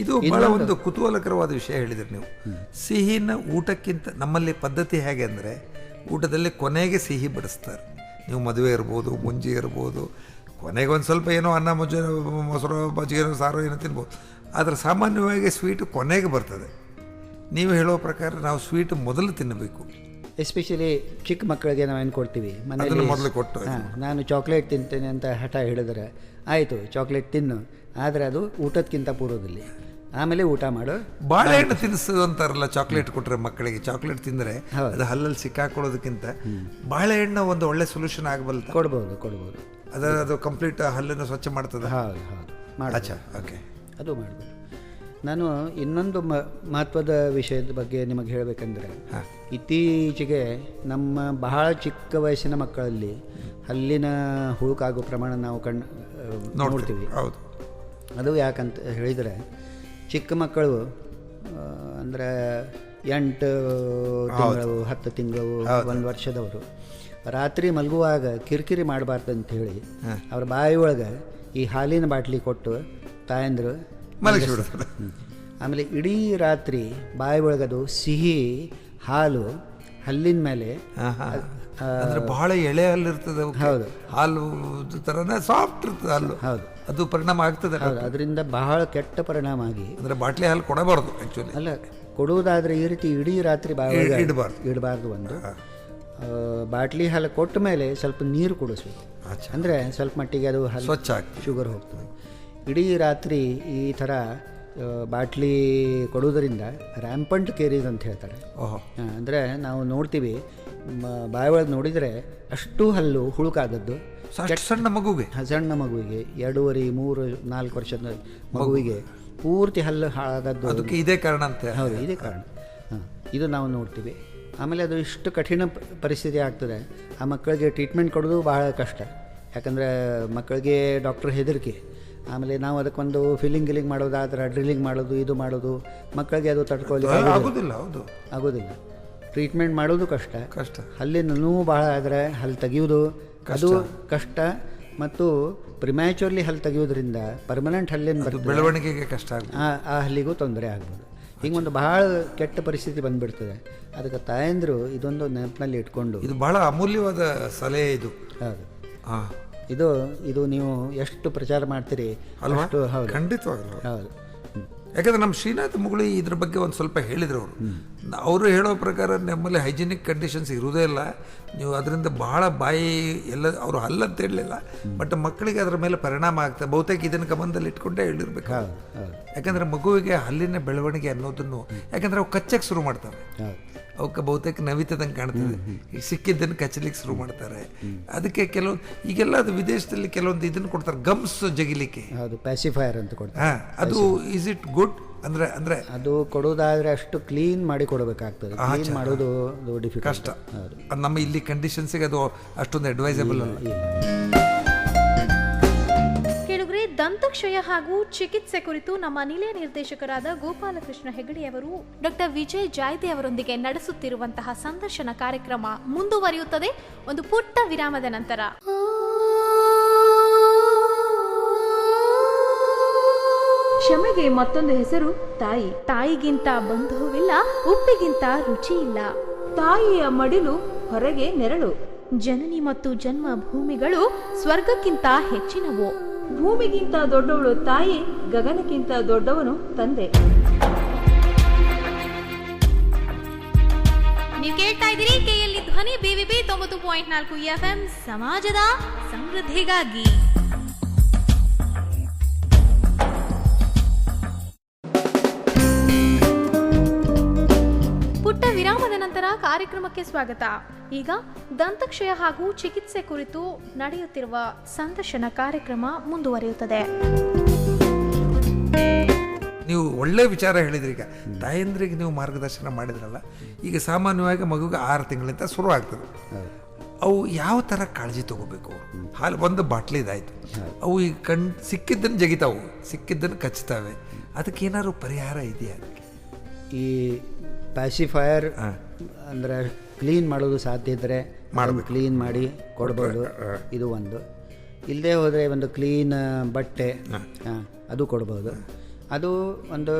ಇದು ಬಹಳ ಒಂದು ಕುತೂಹಲಕರವಾದ ವಿಷಯ ಹೇಳಿದ್ರಿ ನೀವು. ಸಿಹಿನ ಊಟಕ್ಕಿಂತ ನಮ್ಮಲ್ಲಿ ಪದ್ಧತಿ ಹೇಗೆ ಅಂದರೆ, ಊಟದಲ್ಲಿ ಕೊನೆಗೆ ಸಿಹಿ ಬಡಿಸ್ತಾರೆ. ನೀವು ಮದುವೆ ಇರ್ಬೋದು, ಮುಂಜಿ ಇರ್ಬೋದು, ಕೊನೆಗೆ ಒಂದು ಸ್ವಲ್ಪ ಏನೋ ಅನ್ನ ಮೊಸರು ಮಜ್ಜಿಗೆನೋ ಸಾರು ಏನೋ ತಿನ್ಬೋದು. ಆದರೆ ಸಾಮಾನ್ಯವಾಗಿ ಸ್ವೀಟು ಕೊನೆಗೆ ಬರ್ತದೆ. ನೀವು ಹೇಳೋ ಪ್ರಕಾರ ನಾವು ಸ್ವೀಟ್ ಮೊದಲು ತಿನ್ನಬೇಕು. ಎಸ್ಪೆಷಲಿ ಚಿಕ್ಕ ಮಕ್ಕಳಿಗೆ ನಾವು ಏನು ಕೊಡ್ತೀವಿ ಮನೆಯಲ್ಲಿ, ಮೊದಲು ಕೊಟ್ಟು ನಾನು ಚಾಕ್ಲೇಟ್ ತಿಂತೇನೆ ಅಂತ ಹಠ ಹಿಡಿದ್ರೆ ಆಯಿತು, ಚಾಕ್ಲೇಟ್ ತಿನ್ನು, ಆದರೆ ಅದು ಊಟಕ್ಕಿಂತ ಪೂರ್ವದಲ್ಲಿ. ಆಮೇಲೆ ಊಟ ಮಾಡು. ಬಾಳೆಹಣ್ಣು ತಿನ್ನಿಸೋದು ಅಂತಾರಲ್ಲ, ಚಾಕ್ಲೇಟ್ ಕೊಟ್ಟರೆ ಮಕ್ಕಳಿಗೆ. ಚಾಕ್ಲೇಟ್ ತಿಂದರೆ ಅದು ಹಲ್ಲಲ್ಲಿ ಸಿಕ್ಕಾಕೊಳ್ಳೋದಕ್ಕಿಂತ ಬಾಳೆಹಣ್ಣು ಒಂದು ಒಳ್ಳೆ ಸೊಲ್ಯೂಷನ್ ಆಗಬಲ್ಲ. ಕೊಡ್ಬೋದು. ಅದು ಕಂಪ್ಲೀಟ್ ಹಲ್ಲನ್ನು ಸ್ವಚ್ಛ ಮಾಡ್ತದೆ. ಹೌದು. ಓಕೆ, ಅದು ಮಾಡಬೇಕು. ನಾನು ಇನ್ನೊಂದು ಮಹತ್ವದ ವಿಷಯದ ಬಗ್ಗೆ ನಿಮಗೆ ಹೇಳಬೇಕಂದ್ರೆ, ಇತ್ತೀಚೆಗೆ ನಮ್ಮ ಬಹಳ ಚಿಕ್ಕ ವಯಸ್ಸಿನ ಮಕ್ಕಳಲ್ಲಿ ಹಲ್ಲಿನ ಹುಳುಕಾಗೋ ಪ್ರಮಾಣ ನಾವು ನೋಡ್ತೀವಿ. ಹೌದು. ಅದು ಯಾಕಂತ ಹೇಳಿದರೆ, ಚಿಕ್ಕ ಮಕ್ಕಳು ಅಂದರೆ 8 ತಿಂಗಳು, 10 ತಿಂಗಳು, 1 ವರ್ಷದವರು ರಾತ್ರಿ ಮಲಗುವಾಗ ಕಿರಿಕಿರಿ ಮಾಡಬಾರ್ದು ಅಂತ ಹೇಳಿ ಅವ್ರ ಬಾಯಿ ಒಳಗೆ ಈ ಹಾಲಿನ ಬಾಟ್ಲಿ ಕೊಟ್ಟು ತಾಯಂದರು ಮಲಗಿಸ್ಬಿಡ್ತಾರೆ. ಆಮೇಲೆ ಇಡೀ ರಾತ್ರಿ ಬಾಯಿ ಒಳಗದು ಸಿಹಿ ಹಾಲು ಹಲ್ಲಿನ ಮೇಲೆ ಬಹಳ ಎಳೆ ಹಲ್ಲು ಇರ್ತದೆ. ಹೌದು, ಹಾಲು ಥರನೇ ಸಾಫ್ಟ್ ಇರ್ತದೆ ಹಲ್ಲು. ಹೌದು, ಅದು ಪರಿಣಾಮ ಆಗ್ತದೆ. ಹೌದು, ಅದರಿಂದ ಬಹಳ ಕೆಟ್ಟ ಪರಿಣಾಮ ಆಗಿ, ಅಂದರೆ ಬಾಟ್ಲಿ ಹಾಲು ಕೊಡಬಾರ್ದು ಆ್ಯಕ್ಚುಲಿ. ಅಲ್ಲ, ಕೊಡುವುದಾದರೆ ಈ ರೀತಿ ಇಡೀ ರಾತ್ರಿ ಬಾಯಿ ಇಡಬಾರ್ದು. ಒಂದು ಬಾಟ್ಲಿ ಹಾಲು ಕೊಟ್ಟ ಮೇಲೆ ಸ್ವಲ್ಪ ನೀರು ಕುಡಿಸ್ಬೇಕು. ಅಂದರೆ ಸ್ವಲ್ಪ ಮಟ್ಟಿಗೆ ಅದು ಸ್ವಚ್ಛ ಶುಗರ್ ಹೋಗ್ತದೆ. ಇಡೀ ರಾತ್ರಿ ಈ ಥರ ಬಾಟ್ಲಿ ಕೊಡುವುದರಿಂದ ರ್ಯಾಂಪಂಟ್ ಕೇರೀಸ್ ಅಂತ ಹೇಳ್ತಾರೆ. ಅಂದರೆ ನಾವು ನೋಡ್ತೀವಿ ಬಾಯಿ ಒಳಗೆ ನೋಡಿದರೆ ಅಷ್ಟು ಹಲ್ಲು ಹುಳುಕಾದದ್ದು ಸಣ್ಣ ಮಗುವಿಗೆ 2.5, 3, 4 ವರ್ಷದ ಮಗುವಿಗೆ ಪೂರ್ತಿ ಹಲ್ಲು ಹಾಳಾದದ್ದು. ಅದಕ್ಕೆ ಇದೇ ಕಾರಣ ಅಂತ. ಹೌದು, ಇದೇ ಕಾರಣ. ಇದು ನಾವು ನೋಡ್ತೀವಿ. ಆಮೇಲೆ ಅದು ಇಷ್ಟು ಕಠಿಣ ಪರಿಸ್ಥಿತಿ ಆಗ್ತದೆ. ಆ ಮಕ್ಕಳಿಗೆ ಟ್ರೀಟ್ಮೆಂಟ್ ಕೊಡೋದು ಬಹಳ ಕಷ್ಟ. ಯಾಕಂದರೆ ಮಕ್ಕಳಿಗೆ ಡಾಕ್ಟ್ರ್ ಹೆದರಿಕೆ. ಆಮೇಲೆ ನಾವು ಅದಕ್ಕೊಂದು ಗಿಲ್ಲಿಂಗ್ ಮಾಡೋದಾದ್ರೆ ಡ್ರಿಲ್ಲಿಂಗ್ ಮಾಡೋದು, ಇದು ಮಾಡೋದು, ಮಕ್ಕಳಿಗೆ ಅದು ತಡ್ಕೊಳ್ಳಿ ಆಗೋದಿಲ್ಲ. ಟ್ರೀಟ್ಮೆಂಟ್ ಮಾಡೋದು ಕಷ್ಟ. ಹಲ್ಲಿನ ನೋವು ಬಹಳ ಆದರೆ ಹಲ್ಲು ತೆಗೆಯೋದು ಅದು ಕಷ್ಟ. ಮತ್ತು ಪ್ರಿಮ್ಯಾಚುರ್ಲಿ ಹಲ್ಲು ತೆಗೆಯೋದ್ರಿಂದ ಪರ್ಮನೆಂಟ್ ಹಲ್ಲಿನ ಬೆಳವಣಿಗೆಗೆ ಕಷ್ಟ, ಆ ಹಲ್ಲಿಗೂ ತೊಂದರೆ ಆಗ್ಬೋದು. ಹಿಂಗೊಂದು ಬಹಳ ಕೆಟ್ಟ ಪರಿಸ್ಥಿತಿ ಬಂದುಬಿಡ್ತದೆ. ಅದಕ್ಕೆ ತಾಯಂದರು ಇದೊಂದು ನೆನಪಿನಲ್ಲಿ ಇಟ್ಕೊಂಡು, ಇದು ಬಹಳ ಅಮೂಲ್ಯವಾದ ಸಲಹೆ ಇದು. ಹೌದು, ಇದು ನೀವು ಎಷ್ಟು ಪ್ರಚಾರ ಮಾಡ್ತೀರಿ ಅಷ್ಟು. ಹೌದು, ಖಂಡಿತವಾಗಲು. ಹೌದು. ಯಾಕಂದರೆ ನಮ್ಮ ಶ್ರೀನಾಥ್ ಮುಗುಳಿ ಇದ್ರ ಬಗ್ಗೆ ಒಂದು ಸ್ವಲ್ಪ ಹೇಳಿದ್ರು. ಅವರು ಹೇಳೋ ಪ್ರಕಾರ ನಮ್ಮಲ್ಲಿ ಹೈಜಿನಿಕ್ ಕಂಡೀಷನ್ಸ್ ಇರುವುದೇ ಇಲ್ಲ. ನೀವು ಅದರಿಂದ ಬಹಳ ಬಾಯಿ ಎಲ್ಲ ಅವರು ಹಲ್ಲಂತ ಹೇಳಲಿಲ್ಲ, ಬಟ್ ಮಕ್ಕಳಿಗೆ ಅದರ ಮೇಲೆ ಪರಿಣಾಮ ಆಗ್ತದೆ. ಬಹುತೇಕ ಇದನ್ನು ಗಮನದಲ್ಲಿ ಇಟ್ಕೊಂಡೇ ಹೇಳಿರ್ಬೇಕು. ಯಾಕಂದರೆ ಮಗುವಿಗೆ ಹಲ್ಲಿನ ಬೆಳವಣಿಗೆ ಅನ್ನೋದನ್ನು, ಯಾಕಂದರೆ ಅವು ಕಚ್ಚಕ್ಕೆ ಶುರು ಮಾಡ್ತವೆ. ಅವಕ್ಕೆ ಬಹುತೇಕ ನವಿತದಂಗೆ ಕಾಣ್ತದೆ. ಈಗ ಸಿಕ್ಕಿದ್ದನ್ನು ಕಚ್ಚಲಿಕ್ಕೆ ಶುರು ಮಾಡ್ತಾರೆ. ಅದಕ್ಕೆ ಕೆಲವೊಂದು ಈಗೆಲ್ಲ ಅದು ವಿದೇಶದಲ್ಲಿ ಕೆಲವೊಂದು ಇದನ್ನು ಕೊಡ್ತಾರೆ, ಗಮ್ಸ್ ಜಗಿಲಿಕ್ಕೆ. ಹೌದು, ಪ್ಯಾಸಿಫೈಯರ್ ಅಂತ ಕೊಡ್ತಾರೆ. ಅದು ಈಸ್ ಇಟ್ ಗುಡ್? ಅಂದರೆ ಅದು ಕೊಡೋದಾದರೆ ಅಷ್ಟು ಕ್ಲೀನ್ ಮಾಡಿ ಕೊಡಬೇಕಾಗ್ತದೆ. ಕ್ಲೀನ್ ಮಾಡೋದು ಡಿಫಿಕಲ್ಟ್, ಕಷ್ಟ. ನಮ್ಮ ಇಲ್ಲಿ ಕಂಡೀಷನ್ಸಿಗೆ ಅದು ಅಷ್ಟೊಂದು ಅಡ್ವೈಸಬಲ್ ಅಲ್ಲ. ಕೇಳುಗ್ರೆ, ದಂತಕ್ಷಯ ಹಾಗೂ ಚಿಕಿತ್ಸೆ ಕುರಿತು ನಮ್ಮ ನಿಲಯ ನಿರ್ದೇಶಕರಾದ ಗೋಪಾಲಕೃಷ್ಣ ಹೆಗಡೆಯವರು ಡಾಕ್ಟರ್ ವಿಜಯ್ ಜಾಯ್ದೆ ಅವರೊಂದಿಗೆ ನಡೆಸುತ್ತಿರುವಂತಹ ಸಂದರ್ಶನ ಕಾರ್ಯಕ್ರಮ ಮುಂದುವರಿಯುತ್ತದೆ ಒಂದು ಪುಟ್ಟ ವಿರಾಮದ ನಂತರ. ಕ್ಷಮೆಗೆ ಮತ್ತೊಂದು ಹೆಸರು ತಾಯಿ. ತಾಯಿಗಿಂತ ಬಂಧುವಿಲ್ಲ, ಉಪ್ಪಿಗಿಂತ ರುಚಿ ಇಲ್ಲ. ತಾಯಿಯ ಮಡಿಲು ಹೊರಗೆ ನೆರಳು. ಜನನಿ ಮತ್ತು ಜನ್ಮ ಭೂಮಿಗಳು ಸ್ವರ್ಗಕ್ಕಿಂತ ಹೆಚ್ಚಿನವು. ಭೂಮಿಗಿಂತ ದೊಡ್ಡವಳು ತಾಯಿ, ಗಗನಕ್ಕಿಂತ ದೊಡ್ಡವನು ತಂದೆ. ನೀವು ಕೇಳ್ತಾ ಇದ್ದೀರಿ ಕೆಎಲ್ಇ ಧ್ವನಿ BVB 90.4 FM, ಸಮಾಜದ ಸಮೃದ್ಧಿಗಾಗಿ. ಪುಟ್ಟ ವಿರಾಮದ ನಂತರ ಕಾರ್ಯಕ್ರಮಕ್ಕೆ ಸ್ವಾಗತ. ಈಗ ದಂತಕ್ಷಯ ಹಾಗೂ ಚಿಕಿತ್ಸೆ ಕುರಿತು ನಡೆಯುತ್ತಿರುವ ಸಂದರ್ಶನ ಕಾರ್ಯಕ್ರಮ ಮುಂದುವರಿಯುತ್ತದೆ. ನೀವು ಒಳ್ಳೆ ವಿಚಾರ ಹೇಳಿದ್ರಿ. ಈಗ ತಾಯಂದ್ರಿಗೆ ನೀವು ಮಾರ್ಗದರ್ಶನ ಮಾಡಿದ್ರಲ್ಲ, ಈಗ ಸಾಮಾನ್ಯವಾಗಿ ಮಗುಗೆ 6 ತಿಂಗಳಿಂದ ಶುರು ಆಗ್ತದೆ. ಅವು ಯಾವ ಥರ ಕಾಳಜಿ ತಗೋಬೇಕು? ಹಾಲು ಒಂದು ಬಾಟ್ಲಿದಾಯ್ತು, ಅವು ಈಗ ಸಿಕ್ಕಿದ್ದನ್ನು ಜಗಿತಾವು, ಸಿಕ್ಕಿದ್ದನ್ನು ಕಚ್ತಾವೆ. ಅದಕ್ಕೆ ಏನಾದ್ರು ಪರಿಹಾರ ಇದೆಯಾ? ಅದಕ್ಕೆ ಈ ಪ್ಯಾಸಿಫೈಯರ್ ಅಂದರೆ ಕ್ಲೀನ್ ಮಾಡೋದು ಸಾಧ್ಯ ಇದ್ದರೆ ಕ್ಲೀನ್ ಮಾಡಿ ಕೊಡ್ಬೋದು, ಇದು ಒಂದು. ಇಲ್ಲದೆ ಹೋದರೆ ಒಂದು ಕ್ಲೀನ್ ಬಟ್ಟೆ ಅದು ಕೊಡ್ಬೋದು. ಅದು ಒಂದು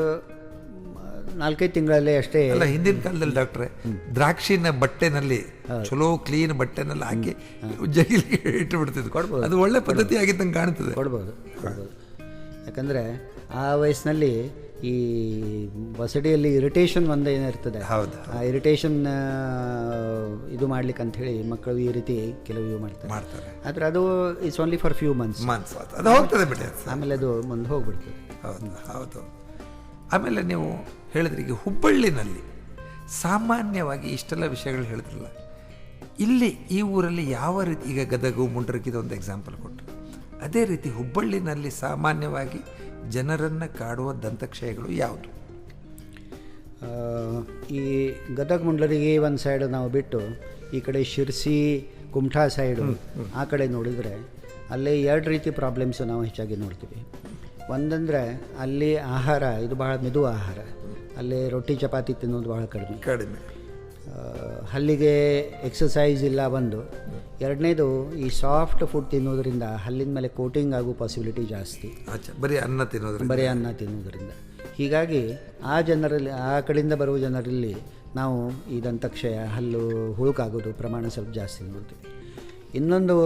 4-5 ತಿಂಗಳಲ್ಲೇ ಅಷ್ಟೇ. ಅಲ್ಲ, ಹಿಂದಿನ ಕಾಲದಲ್ಲಿ ಡಾಕ್ಟ್ರೆ ದ್ರಾಕ್ಷಿನ ಬಟ್ಟೆನಲ್ಲಿ, ಚಲೋ ಕ್ಲೀನ್ ಬಟ್ಟೆನಲ್ಲಿ ಹಾಕಿ ಜಗಿಲಿಗೆ ಇಟ್ಟು ಬಿಡ್ತಿದ್ರು. ಕೊಡ್ಬೋದು, ಅದು ಒಳ್ಳೆ ಪದ್ಧತಿ ಆಗಿದ್ದಂಗೆ ಕಾಣ್ತದೆ. ಕೊಡ್ಬೋದು. ಯಾಕಂದರೆ ಆ ವಯಸ್ಸಿನಲ್ಲಿ ಈ ಬಸಡಿಯಲ್ಲಿ ಇರಿಟೇಷನ್ ಒಂದು ಏನಿರ್ತದೆ, ಆ ಇರಿಟೇಷನ್ ಇದು ಮಾಡ್ಲಿಕ್ಕೆ ಅಂತ ಹೇಳಿ ಮಕ್ಕಳು ಈ ರೀತಿ ಕೆಲವು ಇವು ಮಾಡ್ತಾರೆ. ಆದರೆ ಅದು it's only for few months ಅದು ಹೋಗ್ತದೆ ಬಿಡಿ, ಆಮೇಲೆ ಅದು ಮುಂದೆ ಹೋಗ್ಬಿಡ್ತದೆ. ಹೌದು. ಆಮೇಲೆ ನೀವು ಹೇಳಿದ್ರಿ, ಈಗ ಹುಬ್ಬಳ್ಳಿನಲ್ಲಿ ಸಾಮಾನ್ಯವಾಗಿ ಇಷ್ಟೆಲ್ಲ ವಿಷಯಗಳು ಹೇಳಿದ್ರಲ್ಲ, ಇಲ್ಲಿ ಈ ಊರಲ್ಲಿ ಯಾವ ರೀತಿ, ಈಗ ಗದಗು ಮುಂಡ್ರಕ್ಕಿದ ಒಂದು ಎಕ್ಸಾಂಪಲ್ ಕೊಟ್ಟರು, ಅದೇ ರೀತಿ ಹುಬ್ಬಳ್ಳಿನಲ್ಲಿ ಸಾಮಾನ್ಯವಾಗಿ ಜನರನ್ನು ಕಾಡುವ ದಂತಕ್ಷಯಗಳು ಯಾವುದು? ಈ ಗದಗ ಮುಂಡ್ಲರಿಗೆ ಒಂದು ಸೈಡ್ ನಾವು ಬಿಟ್ಟು ಈ ಕಡೆ ಶಿರ್ಸಿ ಕುಮಠಾ ಸೈಡು ಆ ಕಡೆ ನೋಡಿದರೆ ಅಲ್ಲಿ 2 ರೀತಿ ಪ್ರಾಬ್ಲಮ್ಸು ನಾವು ಹೆಚ್ಚಾಗಿ ನೋಡ್ತೀವಿ. ಒಂದಂದರೆ ಅಲ್ಲಿ ಆಹಾರ ಇದು ಭಾಳ ಮೆದು ಆಹಾರ, ಅಲ್ಲಿ ರೊಟ್ಟಿ ಚಪಾತಿ ತಿನ್ನೋದು ಭಾಳ ಕಡಿಮೆ. ಹಲ್ಲಿಗೆ ಎಕ್ಸಸೈಸ್ ಇಲ್ಲ ಒಂದು. ಎರಡನೇದು ಈ ಸಾಫ್ಟ್ ಫುಡ್ ತಿನ್ನೋದ್ರಿಂದ ಹಲ್ಲಿನ ಮೇಲೆ ಕೋಟಿಂಗ್ ಆಗೋ ಪಾಸಿಬಿಲಿಟಿ ಜಾಸ್ತಿ, ಬರೀ ಅನ್ನ ತಿನ್ನೋದ್ರಿಂದ. ಹೀಗಾಗಿ ಆ ಕಡೆಯಿಂದ ಬರುವ ಜನರಲ್ಲಿ ನಾವು ಈ ದಂತಕ್ಷಯ, ಹಲ್ಲು ಹುಳುಕಾಗೋದು ಪ್ರಮಾಣ ಸ್ವಲ್ಪ ಜಾಸ್ತಿ ನೋಡ್ತೀವಿ. ಇನ್ನೊಂದು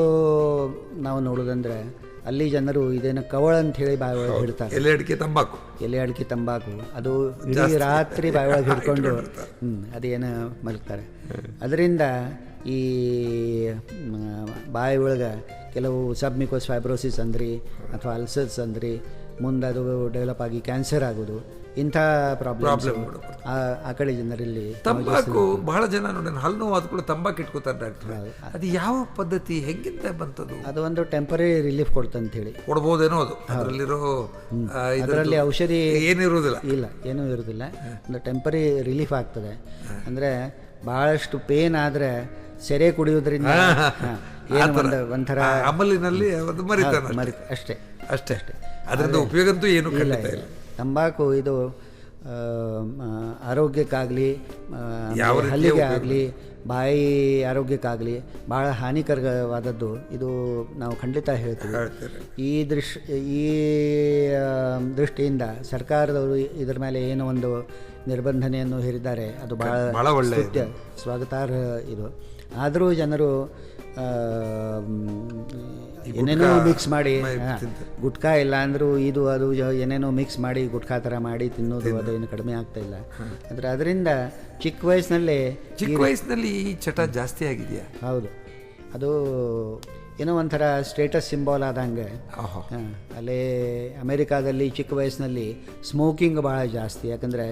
ನಾವು ನೋಡೋದಂದರೆ ಅಲ್ಲಿ ಜನರು ಇದೇನು ಕವಳ ಅಂತ ಹೇಳಿ ಬಾಯಿಯೊಳಗೆ ಹಿಡ್ತಾರೆ, ಎಲೆ ಅಡಿಕೆ ತಂಬಾಕು ಅದು ಇಡೀ ರಾತ್ರಿ ಬಾಯಿಯೊಳಗೆ ಹಿಡ್ಕೊಂಡು ಅದೇನು ಮಲಗ್ತಾರೆ. ಅದರಿಂದ ಈ ಬಾಯಿಯೊಳಗೆ ಕೆಲವು ಸಬ್ಮಿಕೋಸ್ ಫೈಬ್ರೋಸಿಸ್ ಅಂದ್ರಿ ಅಥವಾ ಅಲ್ಸರ್ಸ್ ಅಂದ್ರಿ, ಮುಂದೆ ಅದು ಡೆವಲಪ್ ಆಗಿ ಕ್ಯಾನ್ಸರ್ ಆಗೋದು, ಇಂಥ ಪ್ರಾಬ್ಲಮ್ ಆ ಕಡೆ ಜನರಲ್ಲಿ. ತಂಬಾಕು ಬಹಳ ಜನ ನೋಡಿ, ಹಲ್ಲು ನೋವು ಆದ ಕೂಡ ತಂಬಾಕು ಇಟ್ಕೋತಾರೆ ಡಾಕ್ಟರ್. ಅದು ಯಾವ ಪದ್ಧತಿ, ಹೆಂಗಿಂತ ಬಂತದು? ಅದು ಒಂದು ಟೆಂಪರರಿ ರಿಲೀಫ್ ಕೊಡ್ತಂತ ಹೇಳಿ ಕೊಡ್ಬೋದೇನೋ. ಅದು ಅದರಲ್ಲಿ ಔಷಧಿ ಏನಿರುವುದಿಲ್ಲ, ಏನೂ ಇರೋದಿಲ್ಲ. ಒಂದು ಟೆಂಪರರಿ ರಿಲೀಫ್ ಆಗ್ತದೆ. ಅಂದರೆ ಭಾಳಷ್ಟು ಪೇನ್ ಆದರೆ ಸೆರೆ ಕುಡಿಯೋದ್ರಿಂದ ಒಂಥರ ಅಮಲಿನಲ್ಲಿ ಅಷ್ಟೇ. ಅದರಿಂದ ಉಪಯೋಗಂತೂ ಏನು ಇಲ್ಲ. ತಂಬಾಕು ಇದು ಆರೋಗ್ಯಕ್ಕಾಗಲಿ, ಹಲ್ಲಿಗೆ ಆಗಲಿ, ಬಾಯಿ ಆರೋಗ್ಯಕ್ಕಾಗಲಿ ಭಾಳ ಹಾನಿಕರವಾದದ್ದು. ಇದು ನಾವು ಖಂಡಿತ ಹೇಳ್ತೀವಿ. ಈ ದೃಷ್ಟಿಯಿಂದ ಸರ್ಕಾರದವರು ಇದರ ಮೇಲೆ ಏನೋ ಒಂದು ನಿರ್ಬಂಧನೆಯನ್ನು ಹೇರಿದ್ದಾರೆ, ಅದು ಭಾಳ ಒಳ್ಳೆಯ ಸ್ವಾಗತಾರ್ಹ ಇದು. ಆದರೂ ಜನರು ಏನೇನೋ ಮಿಕ್ಸ್ ಮಾಡಿ, ಗುಟ್ಕಾ ಇಲ್ಲ ಅಂದರೂ ಇದು ಅದು ಏನೇನೋ ಮಿಕ್ಸ್ ಮಾಡಿ ಗುಟ್ಕಾ ಥರ ಮಾಡಿ ತಿನ್ನೋದು ಅದು ಏನು ಕಡಿಮೆ ಆಗ್ತಾ ಇಲ್ಲ. ಅಂದರೆ ಅದರಿಂದ ಚಿಕ್ಕ ವಯಸ್ಸಿನಲ್ಲಿ ಈ ಚಟ ಜಾಸ್ತಿ ಆಗಿದೆಯಾ? ಹೌದು, ಅದು ಏನೋ ಒಂಥರ ಸ್ಟೇಟಸ್ ಸಿಂಬಾಲ್ ಆದಂಗೆ. ಓಹೋ. ಅಲ್ಲೇ ಅಮೇರಿಕಾದಲ್ಲಿ ಚಿಕ್ಕ ವಯಸ್ಸಿನಲ್ಲಿ ಸ್ಮೋಕಿಂಗ್ ಭಾಳ ಜಾಸ್ತಿ, ಯಾಕಂದರೆ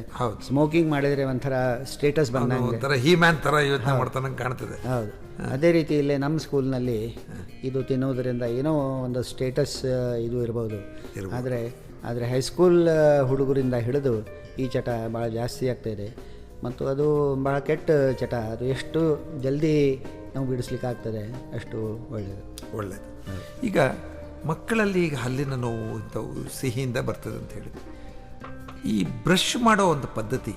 ಸ್ಮೋಕಿಂಗ್ ಮಾಡಿದರೆ ಒಂಥರ ಸ್ಟೇಟಸ್ ಬಂದಂಗೆ, ಒಂಥರ ಹೀ ಮ್ಯಾನ್ ಥರ ಯೋಚನೆ ಮಾಡ್ತಾನಂಗೆ ಕಾಣ್ತದೆ. ಹೌದು. ಅದೇ ರೀತಿ ಇಲ್ಲೇ ನಮ್ಮ ಸ್ಕೂಲ್ನಲ್ಲಿ ಇದು ತಿನ್ನೋದರಿಂದ ಏನೋ ಒಂದು ಸ್ಟೇಟಸ್ ಇದು ಇರ್ಬೋದು. ಆದರೆ ಹೈಸ್ಕೂಲ್ ಹುಡುಗರಿಂದ ಹಿಡಿದು ಈ ಚಟ ಭಾಳ ಜಾಸ್ತಿ ಆಗ್ತಾಯಿದೆ ಮತ್ತು ಅದು ಭಾಳ ಕೆಟ್ಟ ಚಟ. ಅದು ಎಷ್ಟು ಜಲ್ದಿ ನಾವು ಬಿಡಿಸ್ಲಿಕ್ಕಾಗ್ತದೆ ಅಷ್ಟು ಒಳ್ಳೆಯದು. ಈಗ ಮಕ್ಕಳಲ್ಲಿ ಈಗ ಹಲ್ಲಿನ ನೋವು ಇಂಥವು ಸಿಹಿಯಿಂದ ಬರ್ತದೆ ಅಂತ ಹೇಳಿದ್ರು. ಈ ಬ್ರಷ್ ಮಾಡೋ ಒಂದು ಪದ್ಧತಿ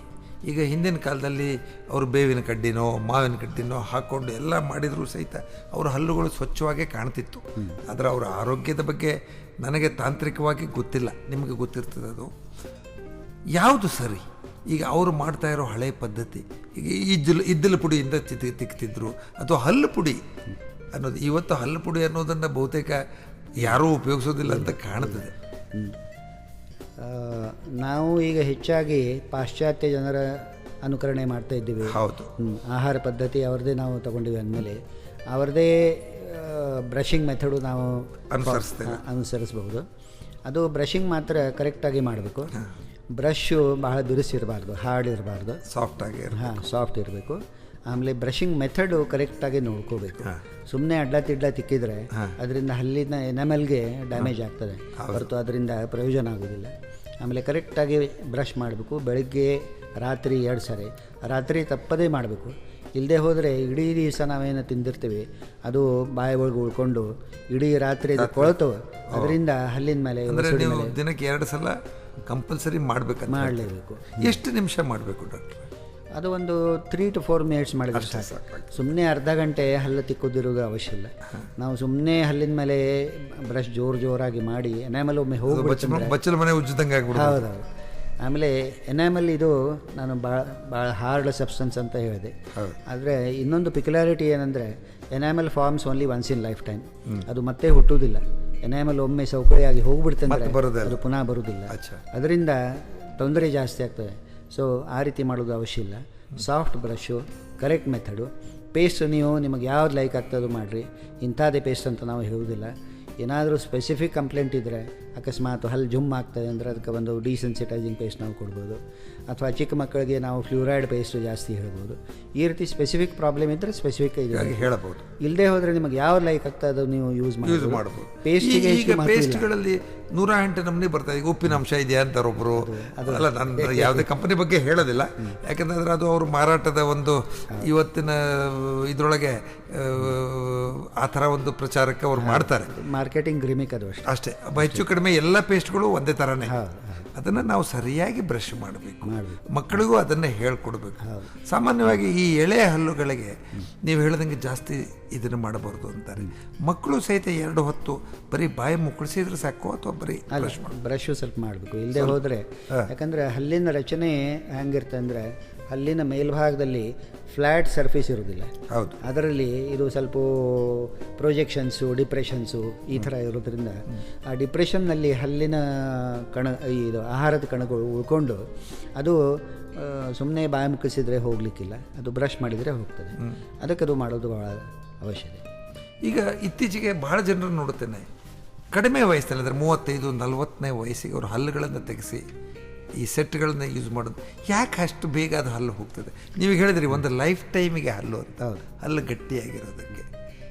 ಈಗ ಹಿಂದಿನ ಕಾಲದಲ್ಲಿ ಅವರು ಬೇವಿನ ಕಡ್ಡಿನೋ ಮಾವಿನ ಕಡ್ಡಿನೋ ಹಾಕ್ಕೊಂಡು ಎಲ್ಲ ಮಾಡಿದರೂ ಸಹಿತ ಅವರ ಹಲ್ಲುಗಳು ಸ್ವಚ್ಛವಾಗೇ ಕಾಣ್ತಿತ್ತು. ಆದರೆ ಅವರ ಆರೋಗ್ಯದ ಬಗ್ಗೆ ನನಗೆ ತಾಂತ್ರಿಕವಾಗಿ ಗೊತ್ತಿಲ್ಲ, ನಿಮಗೆ ಗೊತ್ತಿರ್ತದೆ ಅದು ಯಾವುದು ಸರಿ. ಈಗ ಅವರು ಮಾಡ್ತಾ ಇರೋ ಹಳೆಯ ಪದ್ಧತಿ, ಈಗ ಇದ್ದಲು ಪುಡಿಯಿಂದ ತಿಕ್ತಿದ್ರು ಅಥವಾ ಹಲ್ಲು ಪುಡಿ ಅನ್ನೋದು, ಇವತ್ತು ಹಲ್ಲು ಪುಡಿ ಅನ್ನೋದನ್ನು ಬಹುತೇಕ ಯಾರೂ ಉಪಯೋಗಿಸೋದಿಲ್ಲ ಅಂತ ಕಾಣ್ತದೆ. ನಾವು ಈಗ ಹೆಚ್ಚಾಗಿ ಪಾಶ್ಚಾತ್ಯ ಜನರ ಅನುಕರಣೆ ಮಾಡ್ತಾ ಇದ್ದೀವಿ. ಹೌದು. ಆಹಾರ ಪದ್ಧತಿ ಅವ್ರದ್ದೇ ನಾವು ತಗೊಂಡಿವಿ ಅಂದಮೇಲೆ ಅವ್ರದ್ದೇ ಬ್ರಷಿಂಗ್ ಮೆಥಡು ನಾವು ಅನುಸರಿಸ್ಬೋದು. ಅದು ಬ್ರಷಿಂಗ್ ಮಾತ್ರ ಕರೆಕ್ಟಾಗಿ ಮಾಡಬೇಕು. ಬ್ರಷು ಬಹಳ ಬಿರುಸಿರಬಾರ್ದು, ಹಾರ್ಡ್ ಇರಬಾರ್ದು, ಸಾಫ್ಟ್ ಇರಬೇಕು. ಆಮೇಲೆ ಬ್ರಷಿಂಗ್ ಮೆಥಡು ಕರೆಕ್ಟಾಗಿ ನೋಡ್ಕೋಬೇಕು. ಸುಮ್ಮನೆ ಅಡ್ಡ ತಿಡ್ಡ ತಿಕ್ಕಿದ್ರೆ ಅದರಿಂದ ಹಲ್ಲಿನ ಎನಾಮೆಲ್ಗೆ ಡ್ಯಾಮೇಜ್ ಆಗ್ತದೆ ಹೊರತು ಅದರಿಂದ ಪ್ರಯೋಜನ ಆಗೋದಿಲ್ಲ. ಆಮೇಲೆ ಕರೆಕ್ಟಾಗಿ ಬ್ರಷ್ ಮಾಡಬೇಕು. ಬೆಳಗ್ಗೆ ರಾತ್ರಿ 2 ಸಾರಿ, ರಾತ್ರಿ ತಪ್ಪದೇ ಮಾಡಬೇಕು. ಇಲ್ಲದೆ ಹೋದರೆ ಇಡೀ ದಿವಸ ನಾವೇನು ತಿಂದಿರ್ತೀವಿ ಅದು ಬಾಯಿ ಒಳಗೆ ಉಳ್ಕೊಂಡು ಇಡೀ ರಾತ್ರಿ ಕೊಳ್ತವೆ. ಅದರಿಂದ ಹಲ್ಲಿನ ಮೇಲೆ ದಿನಕ್ಕೆ 2 ಸಲ ಕಂಪಲ್ಸರಿ ಮಾಡಲೇಬೇಕು. ಎಷ್ಟು ನಿಮಿಷ ಮಾಡಬೇಕು ಡಾಕ್ಟರ್? ಅದು ಒಂದು 3 to 4 minutes ಮಾಡಿದ್ರೆ ಸಾಕು. ಸುಮ್ಮನೆ ಅರ್ಧ ಗಂಟೆ ಹಲ್ಲು ತಿಕ್ಕೋದಿರೋದು ಅವಶ್ಯ ಇಲ್ಲ. ನಾವು ಸುಮ್ಮನೆ ಹಲ್ಲಿನ ಮೇಲೆ ಬ್ರಷ್ ಜೋರಾಗಿ ಮಾಡಿ ಎನಾಮಲ್ ಒಮ್ಮೆ ಹೋಗ್ಬಿಡ್ತಂದ್ರೆ ಹೌದೌದು. ಆಮೇಲೆ ಎನಾಮಲ್ ಇದು ನಾನು ಭಾಳ ಹಾರ್ಡ್ ಸಬ್ಸ್ಟೆನ್ಸ್ ಅಂತ ಹೇಳಿದೆ. ಆದರೆ ಇನ್ನೊಂದು ಪಿಕ್ಯುಲಾರಿಟಿ ಏನಂದರೆ enamel forms only once in life time. ಅದು ಮತ್ತೆ ಹುಟ್ಟುವುದಿಲ್ಲ. ಎನಾಮಲ್ ಒಮ್ಮೆ ಸೌಕರ್ಯವಾಗಿ ಹೋಗ್ಬಿಡ್ತಂದ್ರೆ ಅದು ಪುನಃ ಬರುವುದಿಲ್ಲ. ಅದರಿಂದ ತೊಂದರೆ ಜಾಸ್ತಿ ಆಗ್ತದೆ. ಸೊ ಆ ರೀತಿ ಮಾಡೋದು ಅವಶ್ಯ ಇಲ್ಲ. Soft brush, correct method. Paste ನಿಮಗೆ ಯಾವ್ದು ಲೈಕ್ ಆಗ್ತದೆ ಮಾಡಿರಿ. ಇಂಥದ್ದೇ ಪೇಸ್ಟ್ ಅಂತ ನಾವು ಹೇಳುವುದಿಲ್ಲ. ಏನಾದರೂ ಸ್ಪೆಸಿಫಿಕ್ ಕಂಪ್ಲೇಂಟ್ ಇದ್ದರೆ, ಅಕಸ್ಮಾತ್ ಹಲ್ಲು ಜುಮ್ ಆಗ್ತದೆ ಅಂದರೆ ಅದಕ್ಕೆ ಒಂದು ಡಿಸೆನ್ಸಿಟೈಸಿಂಗ್ ಪೇಸ್ಟ್ ನಾವು ಕೊಡ್ಬೋದು. ಅಥವಾ ಚಿಕ್ಕ ಮಕ್ಕಳಿಗೆ ನಾವು ಫ್ಲೂರೈಡ್ ಪೇಸ್ಟ್ ಜಾಸ್ತಿ ಹೇಳ್ಬೋದು. ಈ ರೀತಿ ಸ್ಪೆಸಿಫಿಕ್ ಪ್ರಾಬ್ಲಮ್ ಇದ್ದರೆ ಸ್ಪೆಸಿಫಿಕ್ ಹೇಳಬಹುದು. ಇಲ್ಲದೆ ಹೋದರೆ ನಿಮಗೆ ಯಾವ್ದು ಲೈಕ್ ಆಗ್ತದೆ ಅದು ನೀವು ಯೂಸ್ ಮಾಡ್ಬೋದು. ಪೇಸ್ಟ್ಗಳಲ್ಲಿ 108 ನಮೂನೆ ಬರ್ತದೆ. ಈಗ ಉಪ್ಪಿನ ಅಂಶ ಇದೆಯಾ ಅಂತಾರೆ ಒಬ್ಬರು. ಅಲ್ಲ, ನಾನು ಯಾವುದೇ ಕಂಪನಿ ಬಗ್ಗೆ ಹೇಳೋದಿಲ್ಲ, ಯಾಕಂದರೆ ಅದು ಅವರು ಮಾರಾಟದ ಒಂದು ಇವತ್ತಿನ ಇದರೊಳಗೆ ಆ ಥರ ಒಂದು ಪ್ರಚಾರಕ್ಕೆ ಅವ್ರು ಮಾಡ್ತಾರೆ. ಮಾರ್ಕೆಟಿಂಗ್ ಗ್ರಿಮಿಕ್ ಅದು ಅಷ್ಟೇ. ಹೆಚ್ಚು ಕಡಿಮೆ ಎಲ್ಲ ಪೇಸ್ಟ್ಗಳು ಒಂದೇ ಥರನೇ. ಅದನ್ನು ನಾವು ಸರಿಯಾಗಿ ಬ್ರಷ್ ಮಾಡಬೇಕು. ಮಕ್ಕಳಿಗೂ ಅದನ್ನೇ ಹೇಳ್ಕೊಡ್ಬೇಕು. ಸಾಮಾನ್ಯವಾಗಿ ಈ ಎಳೆ ಹಲ್ಲುಗಳಿಗೆ ನೀವು ಹೇಳ್ದಂಗೆ ಜಾಸ್ತಿ ಇದನ್ನು ಮಾಡಬಾರ್ದು ಅಂತಾರೆ. ಮಕ್ಕಳು ಸಹಿತ 2 ಹೊತ್ತು ಬರೀ ಬಾಯಿ ಮುಕ್ಕಳಿಸಿದ್ರೆ ಸಾಕು ಅಥವಾ ಬರೀ ಬ್ರಷು ಸ್ವಲ್ಪ ಮಾಡಬೇಕು. ಇಲ್ಲದೆ ಹೋದರೆ, ಯಾಕಂದರೆ ಹಲ್ಲಿನ ರಚನೆ ಹೆಂಗಿರುತ್ತೆ ಅಂದರೆ ಹಲ್ಲಿನ ಮೇಲ್ಭಾಗದಲ್ಲಿ ಫ್ಲ್ಯಾಟ್ ಸರ್ಫೇಸ್ ಇರೋದಿಲ್ಲ. ಹೌದು. ಅದರಲ್ಲಿ ಇದು ಸ್ವಲ್ಪ ಪ್ರೊಜೆಕ್ಷನ್ಸು, ಡಿಪ್ರೆಷನ್ಸು ಈ ಥರ ಇರೋದ್ರಿಂದ ಆ ಡಿಪ್ರೆಷನ್ನಲ್ಲಿ ಹಲ್ಲಿನ ಇದು ಆಹಾರದ ಕಣಗಳು ಉಳ್ಕೊಂಡು ಅದು ಸುಮ್ಮನೆ ಬಾಯಿ ಮುಕ್ಕಿಸಿದ್ರೆ ಹೋಗಲಿಕ್ಕಿಲ್ಲ. ಅದು ಬ್ರಷ್ ಮಾಡಿದರೆ ಹೋಗ್ತದೆ. ಅದಕ್ಕೆ ಅದು ಮಾಡೋದು ಭಾಳ ಅವಶ್ಯಕ. ಈಗ ಇತ್ತೀಚೆಗೆ ಭಾಳ ಜನರನ್ನು ನೋಡುತ್ತೇನೆ, ಕಡಿಮೆ ವಯಸ್ಸಲ್ಲಿ ಅಂದರೆ 35-40ನೇ ವಯಸ್ಸಿಗೆ ಅವರು ಹಲ್ಲುಗಳನ್ನು ತೆಗೆಸಿ ಈ ಸೆಟ್ಗಳನ್ನ ಯೂಸ್ ಮಾಡೋದು. ಯಾಕೆ ಅಷ್ಟು ಬೇಗ ಅದು ಹಲ್ಲು ಹೋಗ್ತದೆ? ನೀವು ಹೇಳಿದ್ರಿ ಒಂದು ಲೈಫ್ ಟೈಮಿಗೆ ಹಲ್ಲು ಅಂತ. ಹಲ್ಲು ಗಟ್ಟಿಯಾಗಿರೋದಕ್ಕೆ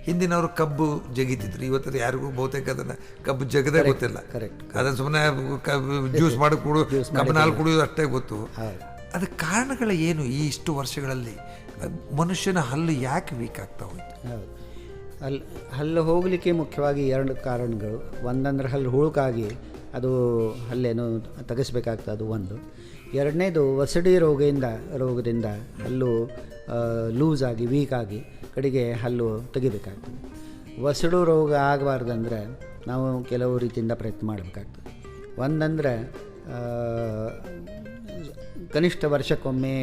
ಹಿಂದಿನವರು ಕಬ್ಬು ಜಗಿತಿದ್ರು. ಇವತ್ತು ಯಾರಿಗೂ ಬಹುತೇಕ ಅದನ್ನು ಕಬ್ಬು ಜಗದೇ ಗೊತ್ತಿಲ್ಲ. ಅದನ್ನು ಸುಮ್ಮನೆ ಜ್ಯೂಸ್ ಮಾಡಿ ಕಬ್ಬಿನ ಹಾಲು ಕುಡಿಯೋದು ಅಷ್ಟೇ ಗೊತ್ತು. ಅದಕ್ಕೆ ಕಾರಣಗಳು ಏನು? ಈ ಇಷ್ಟು ವರ್ಷಗಳಲ್ಲಿ ಮನುಷ್ಯನ ಹಲ್ಲು ಯಾಕೆ ವೀಕ್ ಆಗ್ತಾ ಹೋಯ್ತು? ಹಲ್ಲು ಹೋಗಲಿಕ್ಕೆ ಮುಖ್ಯವಾಗಿ 2 ಕಾರಣಗಳು. ಒಂದಂದ್ರೆ ಹಲ್ಲು ಹುಳುಕಾಗಿ ಅದು ಹಲ್ಲೇನು ತೆಗೆಸಬೇಕಾಗ್ತದೆ, ಅದು ಒಂದು. ಎರಡನೇದು ವಸಡಿ ರೋಗದಿಂದ ಹಲ್ಲು ಲೂಸ್ ಆಗಿ ವೀಕ್ ಆಗಿ ಕಡೆಗೆ ಹಲ್ಲು ತೆಗಿಬೇಕಾಗ್ತದೆ. ವಸಡು ರೋಗ ಆಗಬಾರ್ದಂದ್ರೆ ನಾವು ಕೆಲವು ರೀತಿಯಿಂದ ಪ್ರಯತ್ನ ಮಾಡಬೇಕಾಗ್ತದೆ. ಒಂದಂದರೆ ಕನಿಷ್ಠ ವರ್ಷಕ್ಕೊಮ್ಮೆ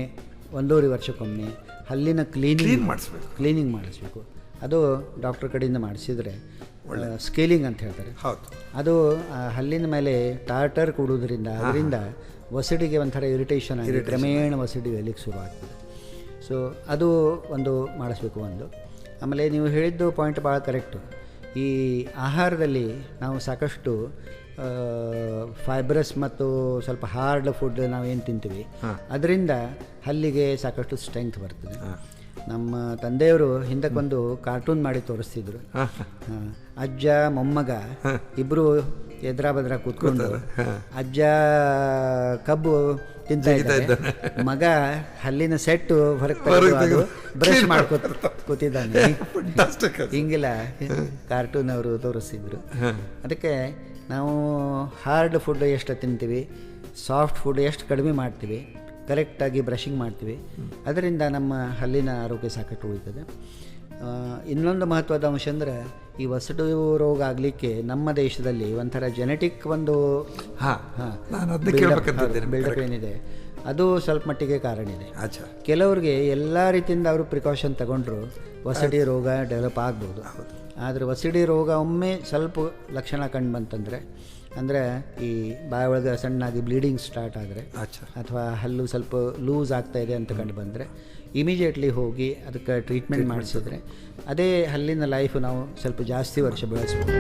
1.5 ವರ್ಷಕ್ಕೊಮ್ಮೆ ಹಲ್ಲಿನ ಕ್ಲೀನಿಂಗ್ ಮಾಡಿಸ್ಬೇಕು. ಅದು ಡಾಕ್ಟರ್ ಕಡೆಯಿಂದ ಮಾಡಿಸಿದರೆ ಸ್ಕೇಲಿಂಗ್ ಅಂತ ಹೇಳ್ತಾರೆ. ಅದು ಹಲ್ಲಿನ ಮೇಲೆ ಟಾರ್ಟರ್ ಕೊಡೋದ್ರಿಂದ ಅದರಿಂದ ವಸಡಿಗೆ ಒಂಥರ ಇರಿಟೇಷನ್ ಆಗಿ ಕ್ರಮೇಣ ವಸಡಿ ಎಲ್ಲಿಗೆ ಶುರು ಆಗ್ತದೆ. ಸೊ ಅದು ಒಂದು ಮಾಡಿಸ್ಬೇಕು ಒಂದು. ಆಮೇಲೆ ನೀವು ಹೇಳಿದ್ದು ಪಾಯಿಂಟ್ ಭಾಳ ಕರೆಕ್ಟು. ಈ ಆಹಾರದಲ್ಲಿ ನಾವು ಸಾಕಷ್ಟು ಫೈಬ್ರಸ್ ಮತ್ತು ಸ್ವಲ್ಪ ಹಾರ್ಡ್ ಫುಡ್ ನಾವೇನು ತಿಂತೀವಿ ಅದರಿಂದ ಹಲ್ಲಿಗೆ ಸಾಕಷ್ಟು ಸ್ಟ್ರೆಂತ್ ಬರ್ತದೆ. ನಮ್ಮ ತಂದೆಯವರು ಹಿಂದಕ್ಕೊಂದು ಕಾರ್ಟೂನ್ ಮಾಡಿ ತೋರಿಸ್ತಿದ್ರು. ಅಜ್ಜ ಮೊಮ್ಮಗ ಇಬ್ಬರು ಎದ್ರಾ ಬದ್ರ ಕೂತ್ಕೊಂಡು ಅಜ್ಜ ಕಬ್ಬು ತಿಂತ ಇದ್ದಾರೆ, ಮಗ ಹಲ್ಲಿನ ಸೆಟ್ಟು ಹೊರಗೆ ಬ್ರಷ್ ಮಾಡ್ಕೊತ ಕೂತಿದ್ದಾನೆ. ಹಿಂಗೆಲ್ಲ ಕಾರ್ಟೂನ್ ಅವರು ತೋರಿಸ್ತಿದ್ರು. ಅದಕ್ಕೆ ನಾವು ಹಾರ್ಡ್ ಫುಡ್ ಎಷ್ಟು ತಿಂತೀವಿ, ಸಾಫ್ಟ್ ಫುಡ್ ಎಷ್ಟು ಕಡಿಮೆ ಮಾಡ್ತೀವಿ, ಕರೆಕ್ಟಾಗಿ ಬ್ರಷಿಂಗ್ ಮಾಡ್ತೀವಿ, ಅದರಿಂದ ನಮ್ಮ ಹಲ್ಲಿನ ಆರೋಗ್ಯ ಸಾಕಷ್ಟು ಉಳಿತದೆ. ಇನ್ನೊಂದು ಮಹತ್ವದ ಅಂಶ ಅಂದರೆ ಈ ವಸಡು ರೋಗ ಆಗಲಿಕ್ಕೆ ನಮ್ಮ ದೇಶದಲ್ಲಿ ಒಂಥರ ಜೆನೆಟಿಕ್ ಒಂದು ಬಿಲ್ಡಪ್ ಏನಿದೆ ಅದು ಸ್ವಲ್ಪ ಮಟ್ಟಿಗೆ ಕಾರಣ ಇದೆ. ಕೆಲವ್ರಿಗೆ ಎಲ್ಲ ರೀತಿಯಿಂದ ಅವರು ಪ್ರಿಕಾಷನ್ ತಗೊಂಡ್ರು ವಸಡಿ ರೋಗ ಡೆವಲಪ್ ಆಗ್ಬೋದು. ಆದರೆ ವಸಡಿ ರೋಗ ಒಮ್ಮೆ ಸ್ವಲ್ಪ ಲಕ್ಷಣ ಕಂಡು ಬಂತಂದರೆ, ಅಂದರೆ ಈ ಬಾಯಿ ಒಳಗೆ ಸಣ್ಣಾಗಿ ಬ್ಲೀಡಿಂಗ್ ಸ್ಟಾರ್ಟ್ ಆದರೆ ಅಥವಾ ಹಲ್ಲು ಸ್ವಲ್ಪ ಲೂಸ್ ಆಗ್ತಾ ಇದೆ ಅಂತ ಕಂಡು ಬಂದರೆ ಇಮಿಡಿಯೇಟ್ಲಿ ಹೋಗಿ ಅದಕ್ಕೆ ಟ್ರೀಟ್ಮೆಂಟ್ ಮಾಡಿಸಿದ್ರೆ ಅದೇ ಹಲ್ಲಿನ ಲೈಫ್ ನಾವು ಸ್ವಲ್ಪ ಜಾಸ್ತಿ ವರ್ಷ ಬೆಳೆಸ್ಬೋದು.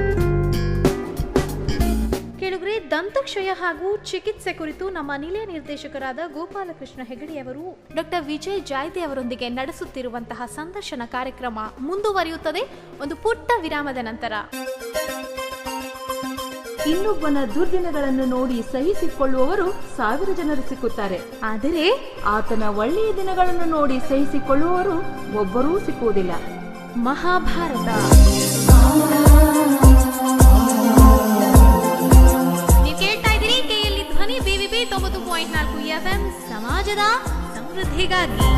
ಕೇಳುಗರೆ, ದಂತಕ್ಷಯ ಹಾಗೂ ಚಿಕಿತ್ಸೆ ಕುರಿತು ನಮ್ಮ ನಿಲಯ ನಿರ್ದೇಶಕರಾದ ಗೋಪಾಲಕೃಷ್ಣ ಹೆಗಡೆಯವರು ಡಾಕ್ಟರ್ ವಿಜಯ್ ಜಾಯ್ದೆ ಅವರೊಂದಿಗೆ ನಡೆಸುತ್ತಿರುವಂತಹ ಸಂದರ್ಶನ ಕಾರ್ಯಕ್ರಮ ಮುಂದುವರಿಯುತ್ತದೆ ಒಂದು ಪುಟ್ಟ ವಿರಾಮದ ನಂತರ. ಇನ್ನೊಬ್ಬನ ದುರ್ದಿನಗಳನ್ನು ನೋಡಿ ಸಹಿಸಿಕೊಳ್ಳುವವರು 1000 ಜನರು ಸಿಕ್ಕುತ್ತಾರೆ, ಆದರೆ ಆತನ ಒಳ್ಳೆಯ ದಿನಗಳನ್ನು ನೋಡಿ ಸಹಿಸಿಕೊಳ್ಳುವವರು ಒಬ್ಬರೂ ಸಿಕ್ಕುವುದಿಲ್ಲ. ಮಹಾಭಾರತ. ನೀವು ಕೇಳ್ತಾ ಇದ್ದೀರಿ ಕೆಎಲ್ಇ ಧ್ವನಿ BVB 90.4 FM ಸಮಾಜದ ಸಮೃದ್ಧಿಗಾಗಿ.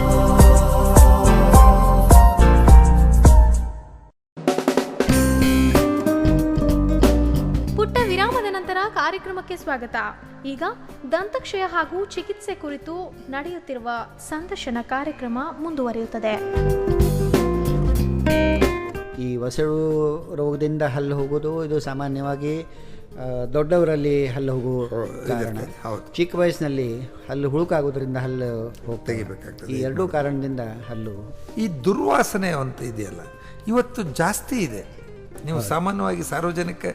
ವಿರಾಮದ ನಂತರ ಕಾರ್ಯಕ್ರಮಕ್ಕೆ ಸ್ವಾಗತ. ಈಗ ದಂತಕ್ಷಯ ಹಾಗೂ ಚಿಕಿತ್ಸೆ ಕುರಿತು ನಡೆಯುತ್ತಿರುವ ಸಂದರ್ಶನ ಕಾರ್ಯಕ್ರಮ ಮುಂದುವರಿಯುತ್ತದೆ. ಈ ವಸಡು ರೋಗದಿಂದ ಹಲ್ಲು ಹೋಗೋದು ಇದು ಸಾಮಾನ್ಯವಾಗಿ ದೊಡ್ಡವರಲ್ಲಿ ಹಲ್ಲು ಹೋಗುವ ಕಾರಣ. ಚಿಕ್ಕ ವಯಸ್ಸಿನಲ್ಲಿ ಹಲ್ಲು ಹುಳುಕಾಗೋದ್ರಿಂದ ಹಲ್ಲು ತೆಗಿಬೇಕಾಗ್ತದೆ. ಈ ಎರಡೂ ಕಾರಣದಿಂದ ಹಲ್ಲು. ಈ ದುರ್ವಾಸನೆ ಅಂತ ಇದೆಯಲ್ಲ ಇವತ್ತು ಜಾಸ್ತಿ ಇದೆ. ನೀವು ಸಾಮಾನ್ಯವಾಗಿ ಸಾರ್ವಜನಿಕ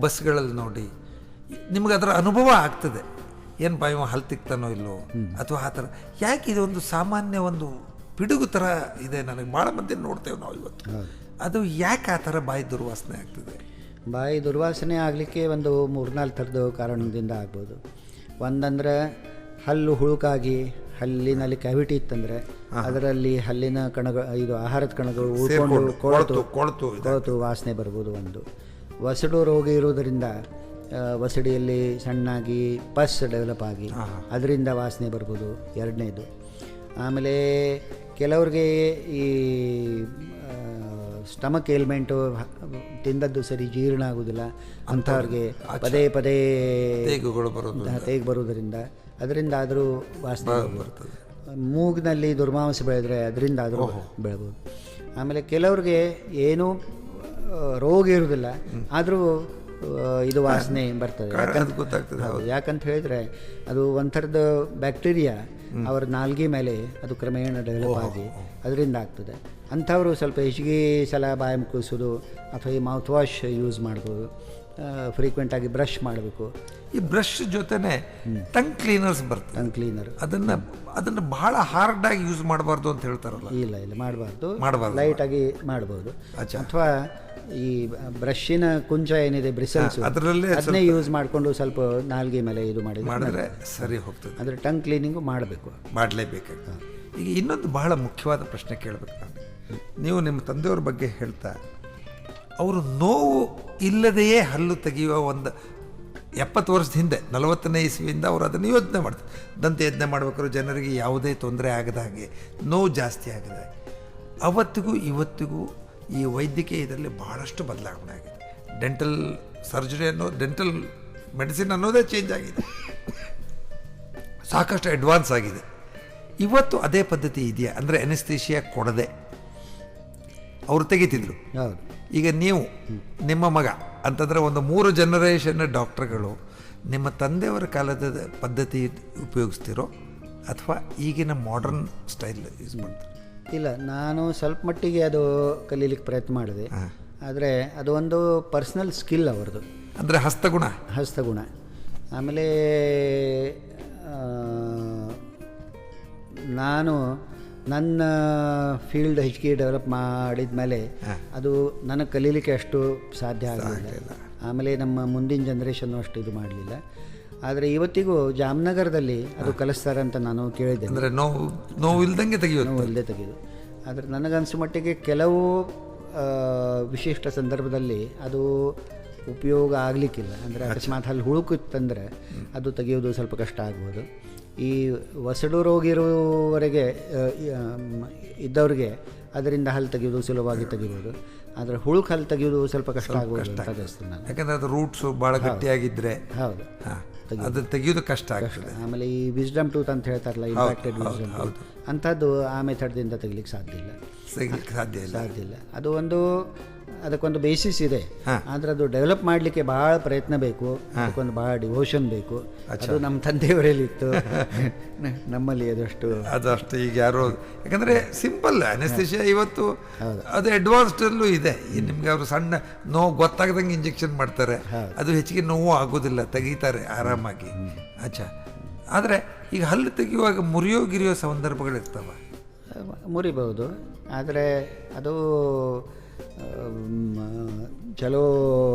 ಬಸ್ಗಳಲ್ಲಿ ನೋಡಿ ನಿಮಗೆ ಅದರ ಅನುಭವ ಆಗ್ತದೆ. ಏನು ಬಾಯಿ ಹಲ್ಲು ತಿಕ್ತಾನೋ ಇಲ್ಲೋ ಅಥವಾ ಆ ಥರ. ಯಾಕೆ ಇದೊಂದು ಸಾಮಾನ್ಯ ಒಂದು ಪಿಡುಗು ಥರ ಇದೆ. ನನಗೆ ಭಾಳ ಮಂದಿ ನೋಡ್ತೇವೆ ನಾವು ಇವತ್ತು. ಅದು ಯಾಕೆ ಆ ಥರ ಬಾಯಿ ದುರ್ವಾಸನೆ ಆಗ್ತದೆ? ಬಾಯಿ ದುರ್ವಾಸನೆ ಆಗಲಿಕ್ಕೆ ಒಂದು 3-4 ಥರದ ಕಾರಣದಿಂದ ಆಗ್ಬೋದು. ಒಂದಂದ್ರೆ ಹಲ್ಲು ಹುಳುಕಾಗಿ ಹಲ್ಲಿನಲ್ಲಿ ಕ್ಯಾವಿಟಿ ಇತ್ತಂದರೆ ಅದರಲ್ಲಿ ಹಲ್ಲಿನ ಇದು ಆಹಾರದ ಕಣಗಳು ಉಳ್ಕೊಂಡು ಕೊಳತು ವಾಸನೆ ಬರ್ಬೋದು ಒಂದು. ವಸಡು ರೋಗ ಇರೋದರಿಂದ ವಸಡಿಯಲ್ಲಿ ಸಣ್ಣಾಗಿ ಪಸ್ ಡೆವಲಪ್ ಆಗಿ ಅದರಿಂದ ವಾಸನೆ ಬರ್ಬೋದು ಎರಡನೇದು. ಆಮೇಲೆ ಕೆಲವ್ರಿಗೆ ಈ ಸ್ಟಮಕ್ ಏಲ್ಮೆಂಟು ತಿಂದದ್ದು ಸರಿ ಜೀರ್ಣ ಆಗೋದಿಲ್ಲ ಅಂಥವ್ರಿಗೆ ಪದೇ ಪದೇ ತೇಗು ಬರೋದರಿಂದ ಅದರಿಂದ ಆದರೂ ವಾಸನೆ ಬರ್ತದೆ. ಮೂಗಿನಲ್ಲಿ ದುರ್ಮಾಂಸ ಬೆಳೆದ್ರೆ ಅದರಿಂದ ಆದರೂ ಬೆಳಬೋದು. ಆಮೇಲೆ ಕೆಲವ್ರಿಗೆ ಏನೂ ರೋಗ ಇರೋದಿಲ್ಲ ಆದರೂ ಇದು ವಾಸನೆ ಬರ್ತದೆ. ಯಾಕಂತ ಹೇಳಿದರೆ ಅದು ಒಂಥರದ ಬ್ಯಾಕ್ಟೀರಿಯಾ ಅವರ ನಾಲ್ಗೆ ಮೇಲೆ ಅದು ಕ್ರಮೇಣ ಡೆವಲಪ್ ಆಗಿ ಅದರಿಂದ ಆಗ್ತದೆ. ಅಂಥವರು ಸ್ವಲ್ಪ ಹೆಚ್ಚಿಗೆ ಸಲ ಬಾಯಿ ಮುಕ್ಕಿಸೋದು ಅಥವಾ ಈ ಮೌತ್ ವಾಶ್ ಯೂಸ್ ಮಾಡ್ಬೋದು. ಫ್ರೀಕ್ವೆಂಟಾಗಿ ಬ್ರಷ್ ಮಾಡಬೇಕು. ಈ ಬ್ರಷ್ ಜೊತೆನೆ ಟಂಗ್ ಕ್ಲೀನರ್ಸ್ ಬರ್ತದೆ. ಟಂಗ್ ಕ್ಲೀನರ್ ಅದನ್ನು ಬಹಳ ಹಾರ್ಡಾಗಿ ಯೂಸ್ ಮಾಡಬಾರ್ದು ಅಂತ ಹೇಳ್ತಾರಲ್ಲ. ಇಲ್ಲ ಮಾಡಬಾರ್ದು, ಲೈಟಾಗಿ ಮಾಡ್ಬೋದು. ಅಥವಾ ಈ ಬ್ರಷ್ಷಿನ ಕುಂಚ ಏನಿದೆ ಬ್ರಿಸಲ್ಸ್ ಅದನ್ನೇ ಯೂಸ್ ಮಾಡಿಕೊಂಡು ಸ್ವಲ್ಪ ನಾಲ್ಗೆ ಮೇಲೆ ಇದು ಮಾಡಿದ್ರೆ ಸರಿ ಹೋಗ್ತದೆ. ಅಂದರೆ ಟಂಗ್ ಕ್ಲೀನಿಂಗು ಮಾಡಲೇಬೇಕಾಗ್ತದೆ. ಈಗ ಇನ್ನೊಂದು ಬಹಳ ಮುಖ್ಯವಾದ ಪ್ರಶ್ನೆ ಕೇಳಬೇಕು ನಾನು. ನೀವು ನಿಮ್ಮ ತಂದೆಯವ್ರ ಬಗ್ಗೆ ಹೇಳ್ತಾ ಅವರು ನೋವು ಇಲ್ಲದೆಯೇ ಹಲ್ಲು ತೆಗೆಯುವ ಒಂದು 70 ವರ್ಷದ ಹಿಂದೆ 40ನೇ ಇಸ್ವಿಯಿಂದ ಅವರು ಅದನ್ನು ಯೋಚನೆ ಮಾಡ್ತಾರೆ. ದಂತ ಯೋಚನೆ ಮಾಡಬೇಕಾದ್ರೆ ಜನರಿಗೆ ಯಾವುದೇ ತೊಂದರೆ ಆಗದ ಹಾಗೆ, ನೋವು ಜಾಸ್ತಿ ಆಗದ ಹಾಗೆ. ಅವತ್ತಿಗೂ ಇವತ್ತಿಗೂ ಈ ವೈದ್ಯಕೀಯದಲ್ಲಿ ಬಹಳಷ್ಟು ಬದಲಾವಣೆ ಆಗಿದೆ. ಡೆಂಟಲ್ ಸರ್ಜರಿ ಡೆಂಟಲ್ ಮೆಡಿಸಿನ್ ಅನ್ನೋದೇ ಚೇಂಜ್ ಆಗಿದೆ, ಸಾಕಷ್ಟು ಅಡ್ವಾನ್ಸ್ ಆಗಿದೆ. ಇವತ್ತು ಅದೇ ಪದ್ಧತಿ ಇದೆಯಾ? ಅಂದರೆ ಅನೆಸ್ಥೀಶಿಯಾ ಕೊಡದೆ ಅವರು ತೆಗಿತಿದ್ರು. ಈಗ ನೀವು ನಿಮ್ಮ ಮಗ ಅಂತಂದರೆ ಒಂದು 3 ಜನರೇಷನ್ ಡಾಕ್ಟರ್ಗಳು ನಿಮ್ಮ ತಂದೆಯವರ ಕಾಲದ ಪದ್ಧತಿ ಉಪಯೋಗಿಸ್ತಿರೋ ಅಥವಾ ಈಗಿನ ಮಾಡರ್ನ್ ಸ್ಟೈಲ್ ಯೂಸ್ ಮಾಡ್ತಾರೆ? ಇಲ್ಲ, ನಾನು ಸ್ವಲ್ಪ ಮಟ್ಟಿಗೆ ಅದು ಕಲೀಲಿಕ್ಕೆ ಪ್ರಯತ್ನ ಮಾಡಿದೆ. ಆದರೆ ಅದು ಒಂದು ಪರ್ಸ್ನಲ್ ಸ್ಕಿಲ್ ಅವ್ರದ್ದು, ಅಂದರೆ ಹಸ್ತಗುಣ. ಆಮೇಲೆ ನಾನು ನನ್ನ ಫೀಲ್ಡ್ ಹೆಚ್ಚಿಗೆ ಡೆವಲಪ್ ಮಾಡಿದ ಮೇಲೆ ಅದು ನನಗೆ ಕಲೀಲಿಕ್ಕೆ ಅಷ್ಟು ಸಾಧ್ಯ ಆಗಲಿಲ್ಲ. ಆಮೇಲೆ ನಮ್ಮ ಮುಂದಿನ ಜನ್ರೇಷನ್ನು ಅಷ್ಟು ಇದು ಮಾಡಲಿಲ್ಲ. ಆದರೆ ಇವತ್ತಿಗೂ ಜಾಮ್ನಗರದಲ್ಲಿ ಅದು ಕಲಿಸ್ತಾರೆ ಅಂತ ನಾನು ಕೇಳಿದ್ದೆ. ಅಂದರೆ ನೋವು ಇಲ್ಲದೆ ತೆಗೆಯೋದು. ಆದರೆ ನನಗನ್ಸೋ ಮಟ್ಟಿಗೆ ಕೆಲವು ವಿಶಿಷ್ಟ ಸಂದರ್ಭದಲ್ಲಿ ಅದು ಉಪಯೋಗ ಆಗಲಿಕ್ಕಿಲ್ಲ. ಅಂದರೆ ಅಕಸ್ಮಾತ್ ಅಲ್ಲಿ ಹುಳುಕಿತ್ತಂದರೆ ಅದು ತೆಗೆಯೋದು ಸ್ವಲ್ಪ ಕಷ್ಟ ಆಗ್ಬೋದು. ಈ ವಸಡು ರೋಗ ಇರುವವರೆಗೆ ಇದ್ದವ್ರಿಗೆ ಅದರಿಂದ ಹಲ್ಲು ತೆಗೆಯೋದು ಸುಲಭವಾಗಿ ತೆಗಿಬೋದು. ಆದರೆ ಹುಳುಕು ಹಲ್ಲು ತೆಗೆಯೋದು ಸ್ವಲ್ಪ ಕಷ್ಟ ಆಗ್ಬೋದು ಅಂತ ಅನಿಸ್ತೀನಿ ನಾನು. ಯಾಕಂದರೆ ಅದು ರೂಟ್ಸು ಭಾಳ ಗಟ್ಟಿಯಾಗಿದ್ದರೆ ಹೌದು ಅದು ತೆಗೆಯೋದು ಕಷ್ಟ ಆಗ್ತದೆ. ಆಮೇಲೆ ಈ ವಿಸ್ಡಮ್ ಟೂತ್ ಅಂತ ಹೇಳ್ತಾರಲ್ಲ, ಇಂಪ್ಯಾಕ್ಟೆಡ್ ವಿಸ್ಡಮ್ ಟೂತ್, ಅಂಥದ್ದು ಆ ಮೆಥಡ್ದಿಂದ ತೆಗಿಲಿಕ್ಕೆ ಸಾಧ್ಯ ಇಲ್ಲ. ಅದು ಅದಕ್ಕೊಂದು ಬೇಸಿಸ್ ಇದೆ. ಆದರೆ ಅದು ಡೆವಲಪ್ ಮಾಡಲಿಕ್ಕೆ ಭಾಳ ಪ್ರಯತ್ನ ಬೇಕು, ಅದಕ್ಕೊಂದು ಭಾಳ ಡಿವೋಷನ್ ಬೇಕು. ಅದು ನಮ್ಮ ತಂದೆಯವರಲ್ಲಿತ್ತು, ನಮ್ಮಲ್ಲಿ ಅದಷ್ಟು ಈಗ ಯಾರು, ಯಾಕಂದರೆ ಸಿಂಪಲ್ ಅನೆಸ್ಥಿಷಿಯಾ ಇವತ್ತು ಅದು ಅಡ್ವಾನ್ಸ್ಡಲ್ಲೂ ಇದೆ. ನಿಮಗೆ ಅವರು ಸಣ್ಣ ನೋವು ಗೊತ್ತಾಗದಂಗೆ ಇಂಜೆಕ್ಷನ್ ಮಾಡ್ತಾರೆ, ಅದು ಹೆಚ್ಚಿಗೆ ನೋವು ಆಗೋದಿಲ್ಲ, ತೆಗೀತಾರೆ ಆರಾಮಾಗಿ. ಆದರೆ ಈಗ ಹಲ್ಲು ತೆಗೆಯುವಾಗ ಮುರಿಯೋ ಸಂದರ್ಭಗಳಿರ್ತಾವ. ಮುರಿಬಹುದು, ಆದರೆ ಅದು ಚಲೋ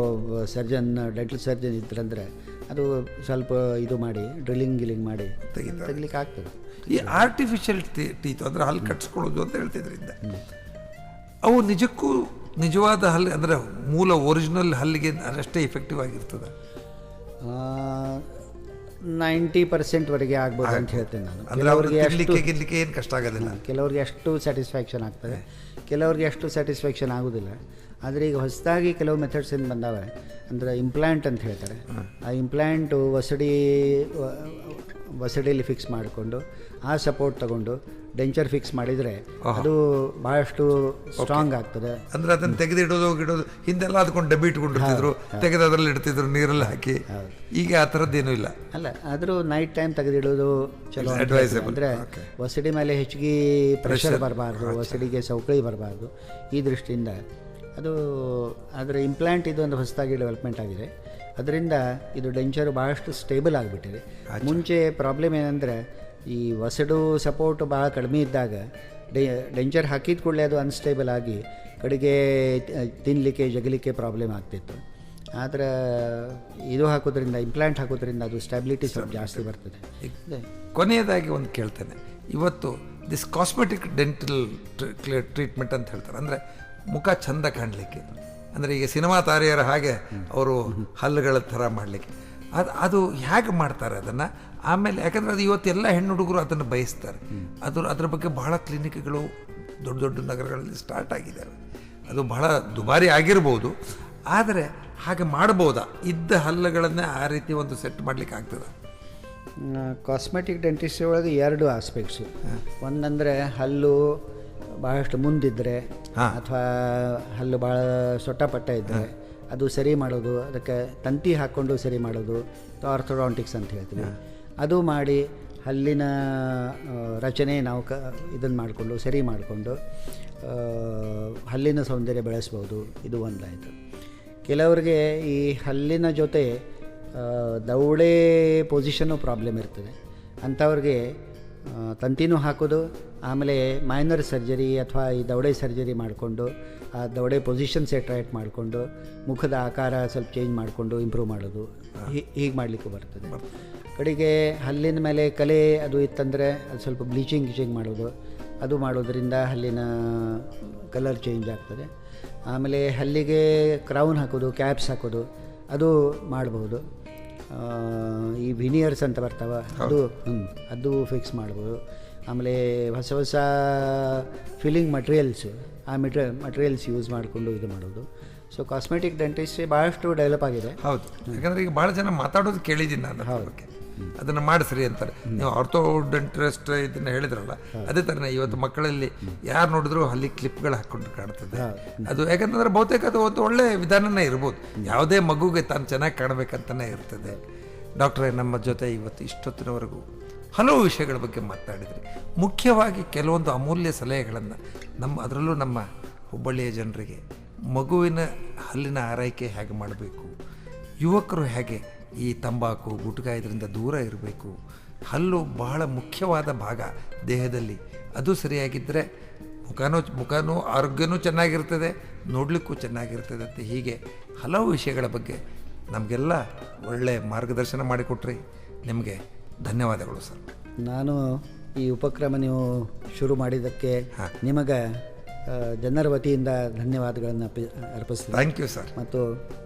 ಸರ್ಜನ್, ಡೆಂಟಲ್ ಸರ್ಜನ್ ಇದ್ರಂದರೆ ಅದು ಸ್ವಲ್ಪ ಇದು ಮಾಡಿ ಡ್ರಿಲ್ಲಿಂಗ್ ಮಾಡಿ ತೆಗಿಲಿಕ್ಕೆ ಆಗ್ತದೆ. ಈ ಆರ್ಟಿಫಿಷಿಯಲ್ ಟೀತ್ ಅಂದರೆ ಹಲ್ಲು ಕಟ್ಸ್ಕೊಳ್ಳೋದು ಅಂತ ಹೇಳ್ತಿದ್ರಿಂದ, ಅವು ನಿಜವಾದ ಹಲ್ಲು ಅಂದರೆ ಮೂಲ ಒರಿಜಿನಲ್ ಹಲ್ಲಿಗೆ ಅಷ್ಟೇ ಎಫೆಕ್ಟಿವ್ ಆಗಿರ್ತದೆ? 90% ಆಗ್ಬೋದು ಅಂತ ಹೇಳ್ತೇನೆ ನಾನು. ಕೆಲವರಿಗೆ ಏನು ಕಷ್ಟ ಆಗೋದಿಲ್ಲ, ಕೆಲವರಿಗೆ ಅಷ್ಟು ಸ್ಯಾಟಿಸ್ಫ್ಯಾಕ್ಷನ್ ಆಗ್ತದೆ, ಕೆಲವರಿಗೆ ಅಷ್ಟು ಸ್ಯಾಟಿಸ್ಫ್ಯಾಕ್ಷನ್ ಆಗೋದಿಲ್ಲ. ಆದರೆ ಈಗ ಹೊಸದಾಗಿ ಕೆಲವು ಮೆಥಡ್ಸ್ ಏನು ಬಂದಾವೆ ಅಂದರೆ ಇಂಪ್ಲಾಂಟ್ ಅಂತ ಹೇಳ್ತಾರೆ. ಆ ಇಂಪ್ಲಾಂಟು ವಸಡಿಯಲ್ಲಿ ಫಿಕ್ಸ್ ಮಾಡಿಕೊಂಡು ಆ ಸಪೋರ್ಟ್ ತಗೊಂಡು ಡೆಂಚರ್ ಫಿಕ್ಸ್ ಮಾಡಿದರೆ ಅದು ಭಾಳಷ್ಟು ಸ್ಟ್ರಾಂಗ್ ಆಗ್ತದೆ. ಅಂದರೆ ಅದನ್ನು ತೆಗೆದಿಡೋದು ಹಿಂದೆಲ್ಲ ಅದಕೊಂಡು ಡಬ್ಬಿ ಇಟ್ಕೊಂಡಿರ್ತಿದ್ರು, ತೆಗೆದು ಅದರಲ್ಲಿ ಇಡ್ತಿದ್ರು ನೀರಲ್ಲಿ ಹಾಕಿ. ಈಗ ಆ ಥರದ್ದೇನೂ ಇಲ್ಲ ಅಲ್ಲ. ಆದರೂ ನೈಟ್ ಟೈಮ್ ತೆಗೆದಿಡೋದು ಚಲೋ ಅಡ್ವೈಸಬಲ್. ಅಂದರೆ ವಸಡಿ ಮೇಲೆ ಹೆಚ್ಚಿಗೆ ಪ್ರೆಷರ್ ಬರಬಾರ್ದು, ವಸಡಿಗೆ ಸೌಕಳಿ ಬರಬಾರ್ದು, ಈ ದೃಷ್ಟಿಯಿಂದ ಅದು. ಆದರೆ ಇಂಪ್ಲಾಂಟ್ ಇದು ಒಂದು ಹೊಸದಾಗಿ ಡೆವಲಪ್ಮೆಂಟ್ ಆಗಿದೆ, ಅದರಿಂದ ಇದು ಡೆಂಚರು ಭಾಳಷ್ಟು ಸ್ಟೇಬಲ್ ಆಗಿಬಿಟ್ಟಿದೆ. ಮುಂಚೆ ಪ್ರಾಬ್ಲಮ್ ಏನಂದರೆ ಈ ವಸಡು ಸಪೋರ್ಟ್ ಭಾಳ ಕಡಿಮೆ ಇದ್ದಾಗ ಡೆಂಚರ್ ಹಾಕಿದ ಕೂಡಲೇ ಅದು ಅನ್ಸ್ಟೇಬಲ್ ಆಗಿ ಕಡೆಗೆ ತಿನ್ನಲಿಕ್ಕೆ ಜಗಲಿಕ್ಕೆ ಪ್ರಾಬ್ಲಮ್ ಆಗ್ತಿತ್ತು. ಆದರೆ ಇದು ಹಾಕೋದ್ರಿಂದ, ಇಂಪ್ಲಾಂಟ್ ಹಾಕೋದ್ರಿಂದ ಅದು ಸ್ಟೆಬಿಲಿಟಿ ಸ್ವಲ್ಪ ಜಾಸ್ತಿ ಬರ್ತದೆ. ಕೊನೆಯದಾಗಿ ಒಂದು ಕೇಳ್ತೇನೆ, ಇವತ್ತು ದಿಸ್ ಕಾಸ್ಮೆಟಿಕ್ ಡೆಂಟಲ್ ಟ್ರೀಟ್ಮೆಂಟ್ ಅಂತ ಹೇಳ್ತಾರೆ, ಅಂದರೆ ಮುಖ ಚಂದ ಕಾಣಲಿಕ್ಕೆ, ಅಂದರೆ ಈಗ ಸಿನಿಮಾ ತಾರೆಯರ ಹಾಗೆ ಅವರು ಹಲ್ಲುಗಳ ಥರ ಮಾಡಲಿಕ್ಕೆ ಅದು ಹೇಗೆ ಮಾಡ್ತಾರೆ ಅದನ್ನು? ಆಮೇಲೆ ಯಾಕಂದರೆ ಅದು ಇವತ್ತು ಎಲ್ಲ ಹೆಣ್ಣು ಹುಡುಗರು ಅದನ್ನು ಬಯಸ್ತಾರೆ. ಅದ್ರ ಬಗ್ಗೆ ಬಹಳ ಕ್ಲಿನಿಕ್ಗಳು ದೊಡ್ಡ ದೊಡ್ಡ ನಗರಗಳಲ್ಲಿ ಸ್ಟಾರ್ಟ್ ಆಗಿದ್ದಾವೆ. ಅದು ಬಹಳ ದುಬಾರಿ ಆಗಿರ್ಬೋದು, ಆದರೆ ಹಾಗೆ ಮಾಡ್ಬೋದಾ? ಇದ್ದ ಹಲ್ಲುಗಳನ್ನೇ ಆ ರೀತಿ ಒಂದು ಸೆಟ್ ಮಾಡಲಿಕ್ಕೆ ಆಗ್ತದೆ? ಕಾಸ್ಮೆಟಿಕ್ ಡೆಂಟಿಸ್ಟ್ರಿ ಒಳಗೆ 2 ಆಸ್ಪೆಕ್ಟ್ಸು. ಒಂದಂದರೆ ಹಲ್ಲು ಭಾಳಷ್ಟು ಮುಂದಿದ್ದರೆ ಅಥವಾ ಹಲ್ಲು ಭಾಳ ಸೊಟ್ಟಪಟ್ಟ ಇದ್ದರೆ ಅದು ಸರಿ ಮಾಡೋದು, ಅದಕ್ಕೆ ತಂತಿ ಹಾಕ್ಕೊಂಡು ಸರಿ ಮಾಡೋದು, ಆರ್ಥೋಡಾಂಟಿಕ್ಸ್ ಅಂತ ಹೇಳ್ತೀವಿ. ಅದು ಮಾಡಿ ಹಲ್ಲಿನ ರಚನೆ ನಾವು ಇದನ್ನು ಮಾಡಿಕೊಂಡು ಸರಿ ಮಾಡಿಕೊಂಡು ಹಲ್ಲಿನ ಸೌಂದರ್ಯ ಬೆಳೆಸ್ಬೋದು. ಇದು ಒಂದಾಯಿತು. ಕೆಲವರಿಗೆ ಈ ಹಲ್ಲಿನ ಜೊತೆ ದವಡೆ ಪೊಸಿಷನ್ನು ಪ್ರಾಬ್ಲಮ್ ಇರ್ತದೆ. ಅಂಥವ್ರಿಗೆ ತಂತಿನೂ ಹಾಕೋದು, ಆಮೇಲೆ ಮೈನರ್ ಸರ್ಜರಿ ಅಥವಾ ಈ ದವಡೆ ಸರ್ಜರಿ ಮಾಡಿಕೊಂಡು ಆ ದವಡೆ ಪೊಸಿಷನ್ ಸೆಟ್ರೈಟ್ ಮಾಡಿಕೊಂಡು ಮುಖದ ಆಕಾರ ಸ್ವಲ್ಪ ಚೇಂಜ್ ಮಾಡಿಕೊಂಡು ಇಂಪ್ರೂವ್ ಮಾಡೋದು, ಹೀಗೆ ಮಾಡಲಿಕ್ಕೂ ಬರ್ತದೆ. ಕಡೆಗೆ ಹಲ್ಲಿನ ಮೇಲೆ ಕಲೆ ಅದು ಇತ್ತಂದರೆ ಅದು ಸ್ವಲ್ಪ ಬ್ಲೀಚಿಂಗ್ ಮಾಡೋದು, ಅದು ಮಾಡೋದ್ರಿಂದ ಹಲ್ಲಿನ ಕಲರ್ ಚೇಂಜ್ ಆಗ್ತದೆ. ಆಮೇಲೆ ಹಲ್ಲಿಗೆ ಕ್ರೌನ್ ಹಾಕೋದು, ಕ್ಯಾಪ್ಸ್ ಹಾಕೋದು, ಅದು ಮಾಡ್ಬೋದು. ಈ ವಿನಿಯರ್ಸ್ ಅಂತ ಬರ್ತಾವ, ಅದು ಫಿಕ್ಸ್ ಮಾಡ್ಬೋದು. ಆಮೇಲೆ ಹೊಸ ಫಿಲ್ಲಿಂಗ್ ಮಟೀರಿಯಲ್ಸು, ಆ ಮಟೀರಿಯಲ್ಸ್ ಯೂಸ್ ಮಾಡಿಕೊಂಡು ಇದು ಮಾಡೋದು. ಸೊ ಕಾಸ್ಮೆಟಿಕ್ ಡೆಂಟಿಸ್ಟ್ರಿ ಭಾಳಷ್ಟು ಡೆವಲಪ್ ಆಗಿದೆ. ಹೌದು, ಯಾಕಂದರೆ ಈಗ ಭಾಳ ಜನ ಮಾತಾಡೋದು ಕೇಳಿದ್ದೀನಿ ನಾನು, ಅದಕ್ಕೆ ಅದನ್ನು ಮಾಡಿಸ್ರಿ ಅಂತಾರೆ. ನೀವು ಆರ್ಥೋ ಡೆಂಟಿಸ್ಟ್ ಇದನ್ನು ಹೇಳಿದ್ರಲ್ಲ, ಅದೇ ಥರನೇ ಇವತ್ತು ಮಕ್ಕಳಲ್ಲಿ ಯಾರು ನೋಡಿದ್ರು ಅಲ್ಲಿ ಕ್ಲಿಪ್ಗಳು ಹಾಕ್ಕೊಂಡು ಕಾಣ್ತದೆ. ಅದು ಯಾಕಂತಂದರೆ ಬಹುತೇಕ ಅದು ಒಂದು ಒಳ್ಳೆಯ ವಿಧಾನನೇ ಇರ್ಬೋದು. ಯಾವುದೇ ಮಗುಗೆ ತಾನು ಚೆನ್ನಾಗಿ ಕಾಣಬೇಕಂತಲೇ ಇರ್ತದೆ. ಡಾಕ್ಟ್ರೇ, ನಮ್ಮ ಜೊತೆ ಇವತ್ತು ಇಷ್ಟೊತ್ತಿನವರೆಗೂ ಹಲವು ವಿಷಯಗಳ ಬಗ್ಗೆ ಮಾತಾಡಿದ್ರಿ. ಮುಖ್ಯವಾಗಿ ಕೆಲವೊಂದು ಅಮೂಲ್ಯ ಸಲಹೆಗಳನ್ನು ಅದರಲ್ಲೂ ನಮ್ಮ ಹುಬ್ಬಳ್ಳಿಯ ಜನರಿಗೆ ಮಗುವಿನ ಹಲ್ಲಿನ ಆರೈಕೆ ಹೇಗೆ ಮಾಡಬೇಕು, ಯುವಕರು ಹೇಗೆ ಈ ತಂಬಾಕು ಗುಟ್ಕಾ ಇದರಿಂದ ದೂರ ಇರಬೇಕು. ಹಲ್ಲು ಬಹಳ ಮುಖ್ಯವಾದ ಭಾಗ ದೇಹದಲ್ಲಿ, ಅದು ಸರಿಯಾಗಿದ್ದರೆ ಮುಖನೂ ಆರೋಗ್ಯನೂ ಚೆನ್ನಾಗಿರ್ತದೆ, ನೋಡಲಿಕ್ಕೂ ಚೆನ್ನಾಗಿರ್ತದೆ ಅಂತ ಹೀಗೆ ಹಲವು ವಿಷಯಗಳ ಬಗ್ಗೆ ನಮಗೆಲ್ಲ ಒಳ್ಳೆಯ ಮಾರ್ಗದರ್ಶನ ಮಾಡಿಕೊಟ್ರಿ. ನಿಮಗೆ ಧನ್ಯವಾದಗಳು ಸರ್. ನಾನು ಈ ಉಪಕ್ರಮ ನೀವು ಶುರು ಮಾಡಿದ್ದಕ್ಕೆ ನಿಮಗೆ ಜನರ ವತಿಯಿಂದ ಧನ್ಯವಾದಗಳನ್ನು ಅರ್ಪಿಸ್ತೀನಿ. Thank you sir. ಮತ್ತು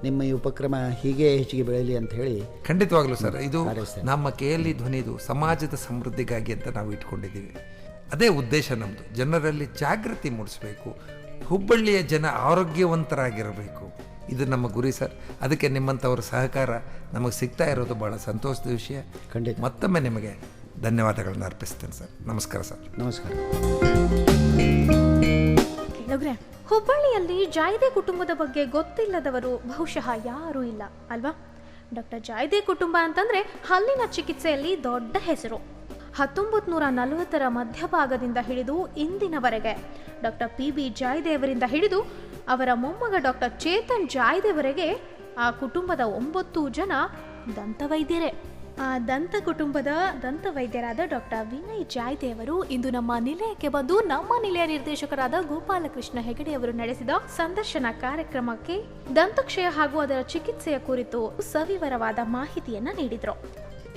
ನಿಮ್ಮ ಈ ಉಪಕ್ರಮ ಹೀಗೆ ಹೆಚ್ಚಿಗೆ ಬೆಳೀಲಿ ಅಂತ ಹೇಳಿ. ಖಂಡಿತವಾಗ್ಲೂ ಸರ್, ಇದು ನಮ್ಮ KLE ಧ್ವನಿದು ಸಮಾಜದ ಸಮೃದ್ಧಿಗಾಗಿ ಅಂತ ನಾವು ಇಟ್ಕೊಂಡಿದ್ದೀವಿ. ಅದೇ ಉದ್ದೇಶ ನಮ್ಮದು, ಜನರಲ್ಲಿ ಜಾಗೃತಿ ಮೂಡಿಸಬೇಕು, ಹುಬ್ಬಳ್ಳಿಯ ಜನ ಆರೋಗ್ಯವಂತರಾಗಿರಬೇಕು, ಇದು ನಮ್ಮ ಗುರಿ ಸರ್. ಅದಕ್ಕೆ ನಿಮ್ಮಂಥವ್ರ ಸಹಕಾರ ನಮಗೆ ಸಿಗ್ತಾ ಇರೋದು ಭಾಳ ಸಂತೋಷದ ವಿಷಯ. ಖಂಡಿತ. ಮತ್ತೊಮ್ಮೆ ನಿಮಗೆ ಧನ್ಯವಾದಗಳನ್ನು ಅರ್ಪಿಸ್ತೇನೆ ಸರ್. ನಮಸ್ಕಾರ ಸರ್. ನಮಸ್ಕಾರ. ಕೇಳಿದ್ರೆ ಹುಬ್ಬಳ್ಳಿಯಲ್ಲಿ ಜಾಯ್ದೆ ಕುಟುಂಬದ ಬಗ್ಗೆ ಗೊತ್ತಿಲ್ಲದವರು ಬಹುಶಃ ಯಾರೂ ಇಲ್ಲ ಅಲ್ವಾ? ಡಾಕ್ಟರ್ ಜಾಯ್ದೆ ಕುಟುಂಬ ಅಂತಂದ್ರೆ ಹಲ್ಲಿನ ಚಿಕಿತ್ಸೆಯಲ್ಲಿ ದೊಡ್ಡ ಹೆಸರು. 1940ರ ಮಧ್ಯಭಾಗದಿಂದ ಹಿಡಿದು ಇಂದಿನವರೆಗೆ ಡಾಕ್ಟರ್ PB ಜಾಯ್ದೆಯವರಿಂದ ಹಿಡಿದು ಅವರ ಮೊಮ್ಮಗ ಡಾಕ್ಟರ್ ಚೇತನ್ ಜಾಯ್ದೆವರೆಗೆ ಆ ಕುಟುಂಬದ 9 ಜನ ದಂತವೈದ್ಯರೇ. ಆ ದಂತ ಕುಟುಂಬದ ದಂತವೈದ್ಯರಾದ ಡಾಕ್ಟರ್ ವಿನಯ್ ಜಾಯ್ದೆಯವರು ಇಂದು ನಮ್ಮ ನಿಲಯಕ್ಕೆ ಬಂದು ನಮ್ಮ ನಿಲಯ ನಿರ್ದೇಶಕರಾದ ಗೋಪಾಲಕೃಷ್ಣ ಹೆಗಡೆಯವರು ನಡೆಸಿದ ಸಂದರ್ಶನ ಕಾರ್ಯಕ್ರಮಕ್ಕೆ ದಂತಕ್ಷಯ ಹಾಗೂ ಅದರ ಚಿಕಿತ್ಸೆಯ ಕುರಿತು ಸವಿವರವಾದ ಮಾಹಿತಿಯನ್ನ ನೀಡಿದ್ರು.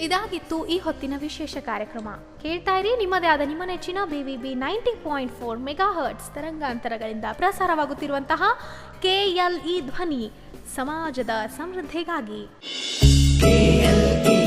ಇದಾಗಿತ್ತು ಈ ಹೊತ್ತಿನ ವಿಶೇಷ ಕಾರ್ಯಕ್ರಮ. ಕೇಳ್ತಾ ಇರಿ ನಿಮ್ಮದೇ ಆದ ನಿಮ್ಮ ನೆಚ್ಚಿನ BVB 90.4 MHz ತರಂಗಾಂತರಗಳಿಂದ ಪ್ರಸಾರವಾಗುತ್ತಿರುವಂತಹ KLE ಧ್ವನಿ, ಸಮಾಜದ ಸಮೃದ್ಧಿಗಾಗಿ. KLE